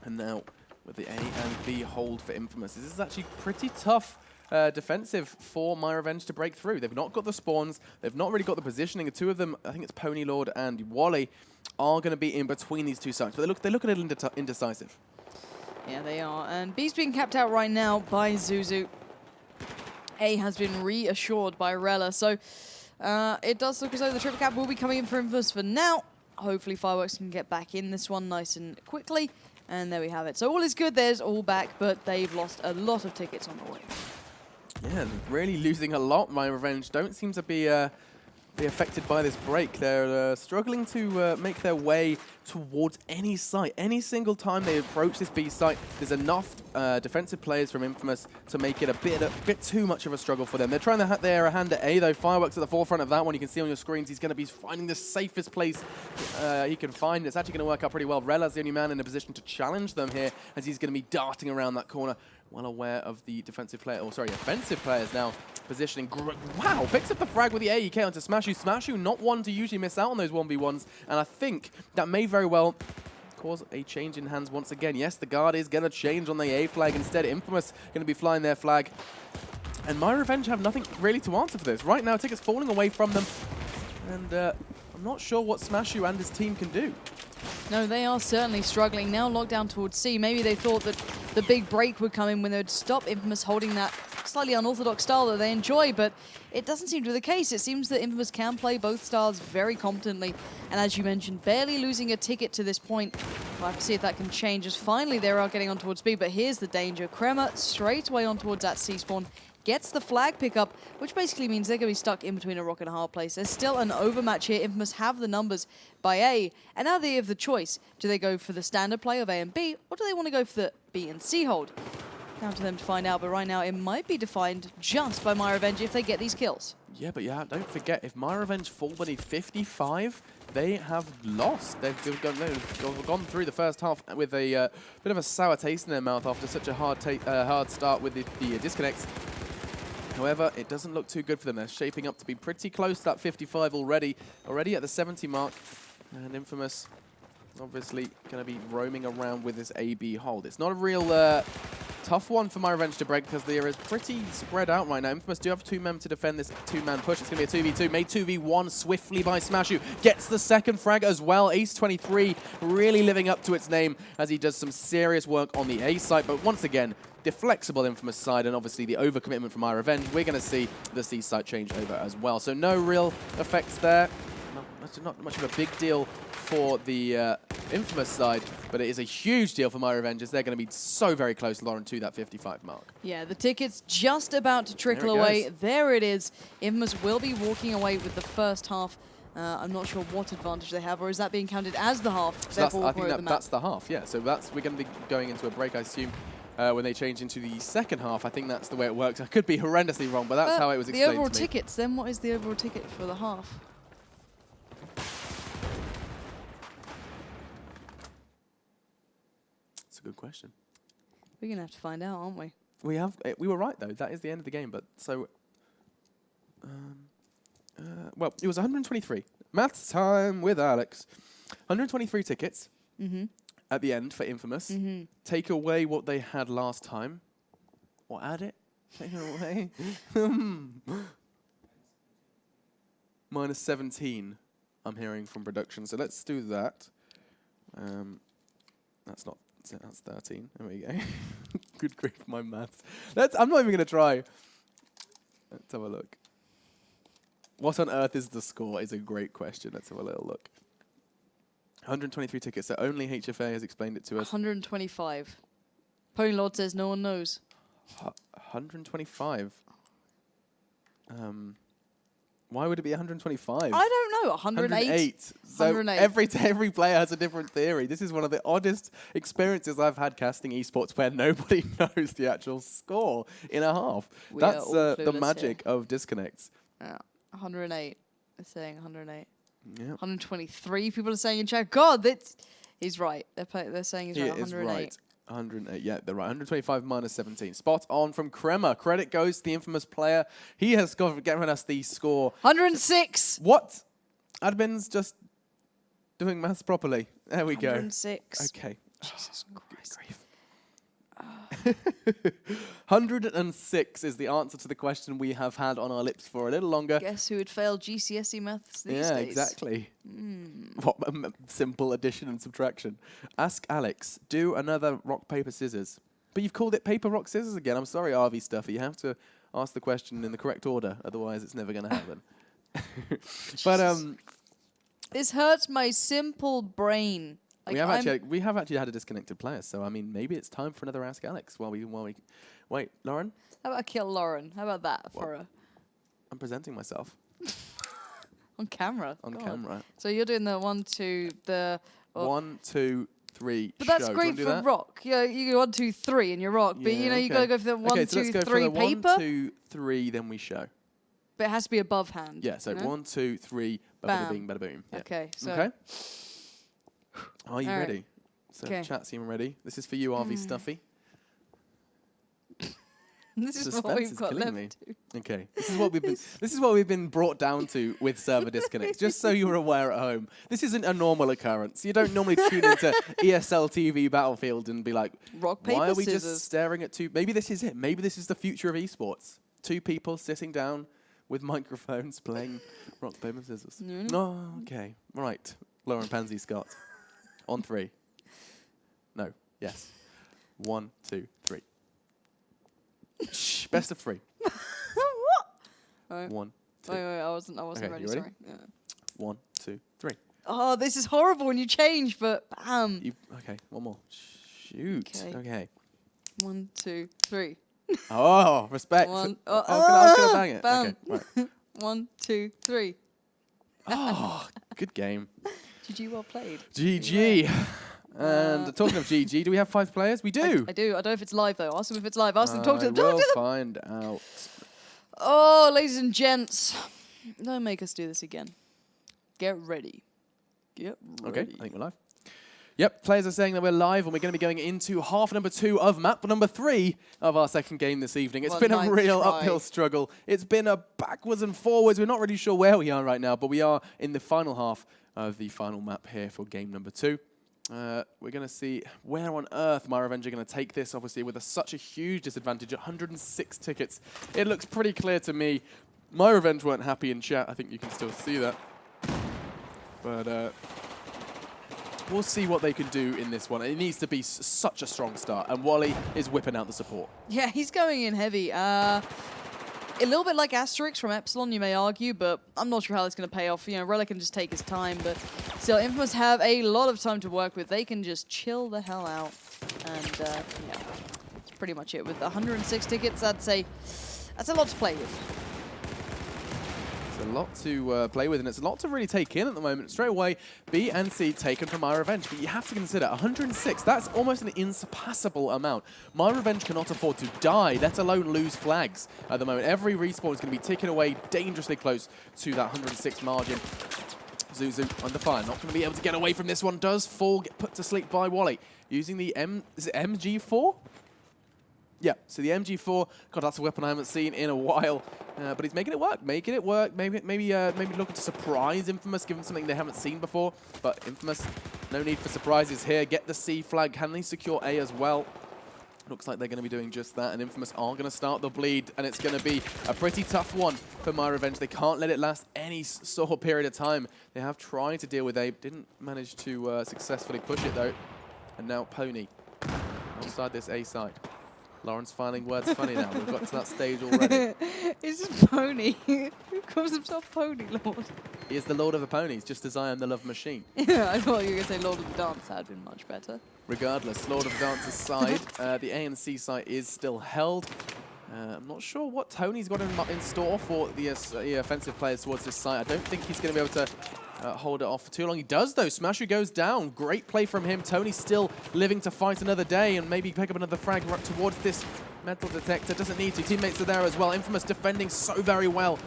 And now with the A and B hold for Infamous. This is actually pretty tough defensive for myRevenge to break through. They've not got the spawns. They've not really got the positioning. The two of them, I think it's Pony Lord and Wally, are going to be in between these two sides. But they look a little indecisive. Yeah, they are. And B's being capped out right now by Zuzu. A has been reassured by Rella. So it does look as though the triple cap will be coming in for Infamous for now. Hopefully Fireworks can get back in this one nice and quickly. And there we have it. So all is good. There's all back, but they've lost a lot of tickets on the way. Yeah, really losing a lot. myRevenge don't seem to be affected by this break. They're struggling to make their way towards any site. Any single time they approach this B site, there's enough defensive players from Infamous to make it a bit too much of a struggle for them. They're trying to have their hand at A, though. Fireworks at the forefront of that one. You can see on your screens he's going to be finding the safest place he can find. It's actually going to work out pretty well. Rella's the only man in a position to challenge them here, as he's going to be darting around that corner, well aware of the offensive players now positioning. Wow, picks up the frag with the AEK onto Smashu. Smashu not one to usually miss out on those 1v1s, and I think that may very well cause a change in hands once again. Yes, the guard is going to change on the A flag. Instead, Infamous going to be flying their flag. And myRevenge have nothing really to answer for this. Right now, tickets falling away from them, and I'm not sure what Smashu and his team can do. No, they are certainly struggling. Now locked down towards C. Maybe they thought that the big break would come in when they would stop Infamous holding that slightly unorthodox style that they enjoy, but it doesn't seem to be the case. It seems that Infamous can play both styles very competently, and as you mentioned, barely losing a ticket to this point. We'll have to see if that can change, as finally they are getting on towards B, but here's the danger. Crema straight away on towards that C-spawn, gets the flag pickup, which basically means they're going to be stuck in between a rock and a hard place. There's still an overmatch here. Infamous have the numbers by A, and now they have the choice. Do they go for the standard play of A and B, or do they want to go for the B and C hold? Down to them to find out, but right now it might be defined just by myRevenge if they get these kills. Yeah, but yeah, don't forget, if myRevenge fall beneath 55, they have lost. They've gone through the first half with a bit of a sour taste in their mouth after such a hard start with the disconnects. However, it doesn't look too good for them. They're shaping up to be pretty close to that 55 already at the 70 mark. And Infamous obviously going to be roaming around with this AB hold. It's not a real tough one for myRevenge to break because they are pretty spread out right now. Infamous do have 2 men to defend this 2-man push. It's going to be a 2v2, made 2v1 swiftly by Smashu. Gets the second frag as well. Ace 23 really living up to its name as he does some serious work on the A site. But once again, the flexible Infamous side and obviously the overcommitment from myRevenge, we're going to see the C site change over as well. So no real effects there. Not much of a big deal for the Infamous side, but it is a huge deal for myRevenge as they're going to be so very close, Lauren, to that 55 mark. Yeah, the ticket's just about to trickle away. There it is. Infamous will be walking away with the first half. I'm not sure what advantage they have, or is that being counted as the half? So I think that's the half, yeah. So we're going to be going into a break, I assume. When they change into the second half, I think that's the way it works. I could be horrendously wrong, but that's how it was explained to me. The overall tickets, then what is the overall ticket for the half? That's a good question. We're going to have to find out, aren't we? We were right, though. That is the end of the game, but so... well, it was 123. Maths time with Alex. 123 tickets. At the end for Infamous. Take away what they had last time. Or add it. Take it away. Minus 17, I'm hearing from production. So let's do that. That's 13. There we go. Good grief, my maths. I'm not even going to try. Let's have a look. What on earth is the score is a great question. Let's have a little look. 123 tickets, so only HFA has explained it to us. 125. Pony Lord says no one knows. 125. Why would it be 125? I don't know. 108. So 108. Every player has a different theory. This is one of the oddest experiences I've had casting esports where nobody knows the actual score in a half. That's the magic of disconnects. Yeah, 108. They're saying 108. Yeah. 123 people are saying in chat. God, he's right. They're saying he's right. 108. Right. 108, yeah, they're right. 125 minus 17. Spot on from Crema. Credit goes to the Infamous player. He has given us the score. 106. What? Admin's just doing maths properly. There we go. 106. Okay. Jesus Christ. 106 is the answer to the question we have had on our lips for a little longer. Guess who would fail GCSE maths these days? Yeah, exactly. What simple addition and subtraction. Ask Alex, do another rock, paper, scissors. But you've called it paper, rock, scissors again. I'm sorry, RV Stuffy. You have to ask the question in the correct order. Otherwise, it's never going to happen. But this hurts my simple brain. Like we have actually had a disconnected player, so I mean maybe it's time for another Ask Alex while we wait, Lauren? How about I kill Lauren? How about that for a I'm presenting myself. on camera. On camera. So you're doing the 1, 2, the 1, 2, 3. But that's great for rock. Yeah, you go 1, 2, 3 in your rock, but you know you gotta go for the 1, 2, 3 paper. 1, 2, 3, then we show. But it has to be above hand. Yeah, so 1, 2, 3, bada bing, bada boom. Yeah. Okay, so okay. Are you ready? So chat team ready. This is for you, RV Stuffy. This is what we've got left. Okay, this is what we've been brought down to with server disconnects. Just so you're aware at home, this isn't a normal occurrence. You don't normally tune into ESL TV Battlefield and be like, rock, paper, why are we scissors. just staring at two? Maybe this is it. Maybe this is the future of esports. Two people sitting down with microphones playing rock, paper, scissors. No, okay, right. Lauren Pansy Scott. On 3. No. Yes. 1, 2, 3. Shh, best of 3. What? Right. 1, 2. Wait, I wasn't Okay, ready, you ready? sorry. Yeah. 1, 2, 3. Oh, this is horrible when you change, but bam. Okay, one more. Shoot. Okay. 1, 2, 3. Oh, respect. One. I was gonna bang it. Bam. Okay, right. 1, 2, 3. Oh, good game. GG, well played. GG. And talking of GG, do we have 5 players? We do. I do. I don't know if it's live, though. Ask them if it's live. Ask them, talk to them. Talk We'll to them. find out. Oh, ladies and gents. Don't make us do this again. Get ready. Get ready. Okay, I think we're live. Yep, players are saying that we're live, and we're going to be going into half number 2 of map number 3 of our second game this evening. It's been a real uphill struggle. It's been a backwards and forwards. We're not really sure where we are right now, but we are in the final half of the final map here for game number 2. We're going to see where on earth myRevenge are going to take this, obviously, with such a huge disadvantage, 106 tickets. It looks pretty clear to me. myRevenge weren't happy in chat. I think you can still see that. But we'll see what they can do in this one. It needs to be such a strong start, and Wally is whipping out the support. Yeah, he's going in heavy. A little bit like Asterix from Epsilon, you may argue, but I'm not sure how that's going to pay off. You know, Relic can just take his time, but still, Infamous have a lot of time to work with. They can just chill the hell out, and yeah, that's pretty much it. With 106 tickets, I'd say that's a lot to play with. It's a lot to play with, and it's a lot to really take in at the moment. Straight away, B and C taken from myRevenge, but you have to consider 106. That's almost an insurpassable amount. myRevenge cannot afford to die, let alone lose flags at the moment. Every respawn is going to be ticking away dangerously close to that 106 margin. Zuzu under fire, not going to be able to get away from this one. Does fall, get put to sleep by Wally. Using the is it MG4? Yeah, so the MG4, God, that's a weapon I haven't seen in a while, but he's making it work, Maybe looking to surprise Infamous, give them something they haven't seen before. But Infamous, no need for surprises here. Get the C flag. Can they secure A as well? Looks like they're going to be doing just that, and Infamous are going to start the bleed, and it's going to be a pretty tough one for myRevenge. They can't let it last any sort of period of time. They have tried to deal with A, didn't manage to successfully push it though. And now Pony outside this A side. Lauren's finding words funny now. We've got to that stage already. It's just Pony. Who calls himself Pony Lord? He is the Lord of the Ponies, just as I am the Love Machine. Yeah, I thought you were going to say Lord of the Dance. That would have been much better. Regardless, Lord of the Dance's side, the A and C side is still held. I'm not sure what Tony's got in store for the offensive players towards this side. I don't think he's going to be able to hold it off for too long. He does, though. Smasher goes down. Great play from him. Tony's still living to fight another day and maybe pick up another frag right towards this metal detector. Doesn't need to. Teammates are there as well. Infamous defending so very well.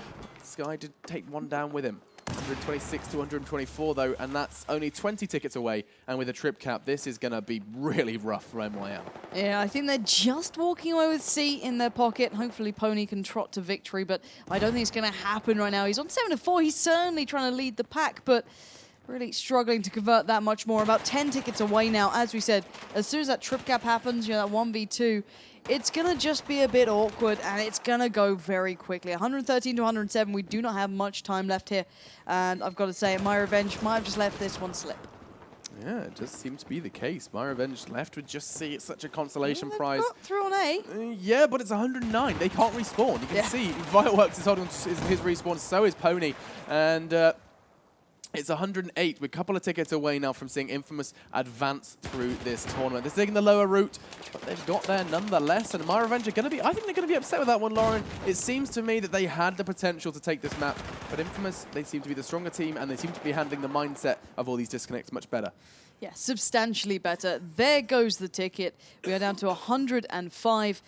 Sky did take one down with him. 126 to 124, though, and that's only 20 tickets away. And with a trip cap, this is going to be really rough for MYL. Yeah, I think they're just walking away with C in their pocket. Hopefully Pony can trot to victory, but I don't think it's going to happen right now. He's on 7-4. He's certainly trying to lead the pack, but really struggling to convert that much more. About 10 tickets away now. As we said, as soon as that trip cap happens, you know, that 1v2, it's going to just be a bit awkward, and it's going to go very quickly. 113 to 107, we do not have much time left here. And I've got to say, myRevenge might have just let this one slip. Yeah, it just seems to be the case. myRevenge left with just C. It's such a consolation prize. Got through on A. Yeah, but it's 109. They can't respawn. You can see Fireworks is holding his respawn, so is Pony. And it's 108. We're a couple of tickets away now from seeing Infamous advance through this tournament. They're taking the lower route, but they've got there nonetheless. And myRevenge are going to be, I think they're going to be upset with that one, Lauren. It seems to me that they had the potential to take this map, but Infamous, they seem to be the stronger team, and they seem to be handling the mindset of all these disconnects much better. Yeah, substantially better. There goes the ticket. We are down to 105.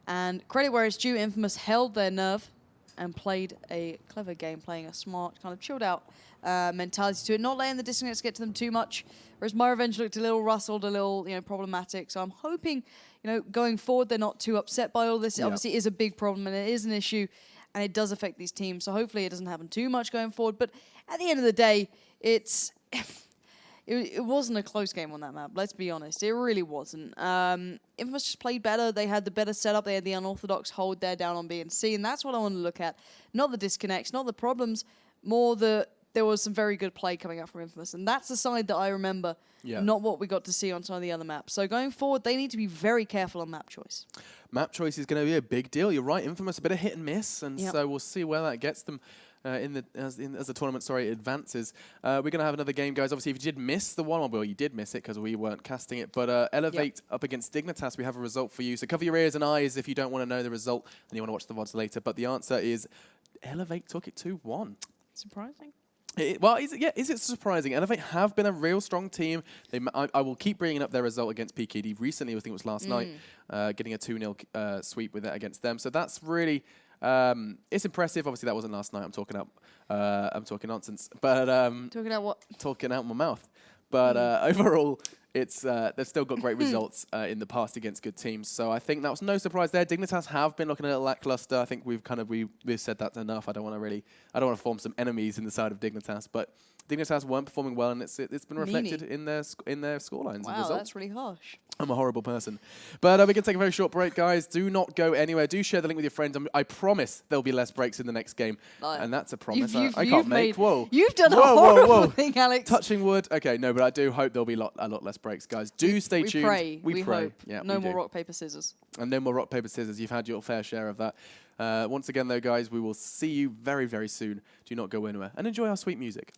And credit where it's due, Infamous held their nerve and played a clever game, playing a smart, kind of chilled out mentality to it, not letting the disconnects get to them too much. Whereas myRevenge looked a little rustled, a little, you know, problematic. So I'm hoping, you know, going forward, they're not too upset by all this. It obviously is a big problem, and it is an issue, and it does affect these teams. So hopefully it doesn't happen too much going forward. But at the end of the day, it's it wasn't a close game on that map. Let's be honest, it really wasn't. Infamous just played better. They had the better setup. They had the unorthodox hold there down on B and C, and that's what I want to look at. Not the disconnects, not the problems, more the there was some very good play coming up from Infamous, and that's the side that I remember, not what we got to see on some of the other maps. So going forward, they need to be very careful on map choice. Map choice is going to be a big deal. You're right, Infamous, a bit of hit and miss, and so we'll see where that gets them. As the tournament advances. We're going to have another game, guys. Obviously, if you did miss the one, well, you did miss it because we weren't casting it, but Elevate up against Dignitas, we have a result for you. So cover your ears and eyes if you don't want to know the result and you want to watch the VODs later, but the answer is Elevate took it 2-1. Surprising. Well, is it surprising? Elevate have been a real strong team. I will keep bringing up their result against PKD recently. I think it was last night, getting a 2-0 sweep with it against them. So that's really... it's impressive. Obviously, that wasn't last night. I'm talking nonsense. But talking out what? Talking out my mouth. But overall, it's they've still got great results in the past against good teams. So I think that was no surprise there. Dignitas have been looking a little lackluster. I think we've said that enough. I don't want to form some enemies in the side of Dignitas, but Dignitas weren't performing well, and it's been reflected in their scorelines. Wow, that's really harsh. I'm a horrible person. But we're going to take a very short break, guys. Do not go anywhere. Do share the link with your friends. I promise there'll be less breaks in the next game. And that's a promise I can't make. Whoa. You've done a horrible thing, Alex. Touching wood. Okay, no, but I do hope there'll be a lot less breaks, guys. Do stay tuned. We pray. Hope. Yeah, no more rock, paper, scissors. And no more rock, paper, scissors. You've had your fair share of that. Once again, though, guys, we will see you very, very soon. Do not go anywhere. And enjoy our sweet music.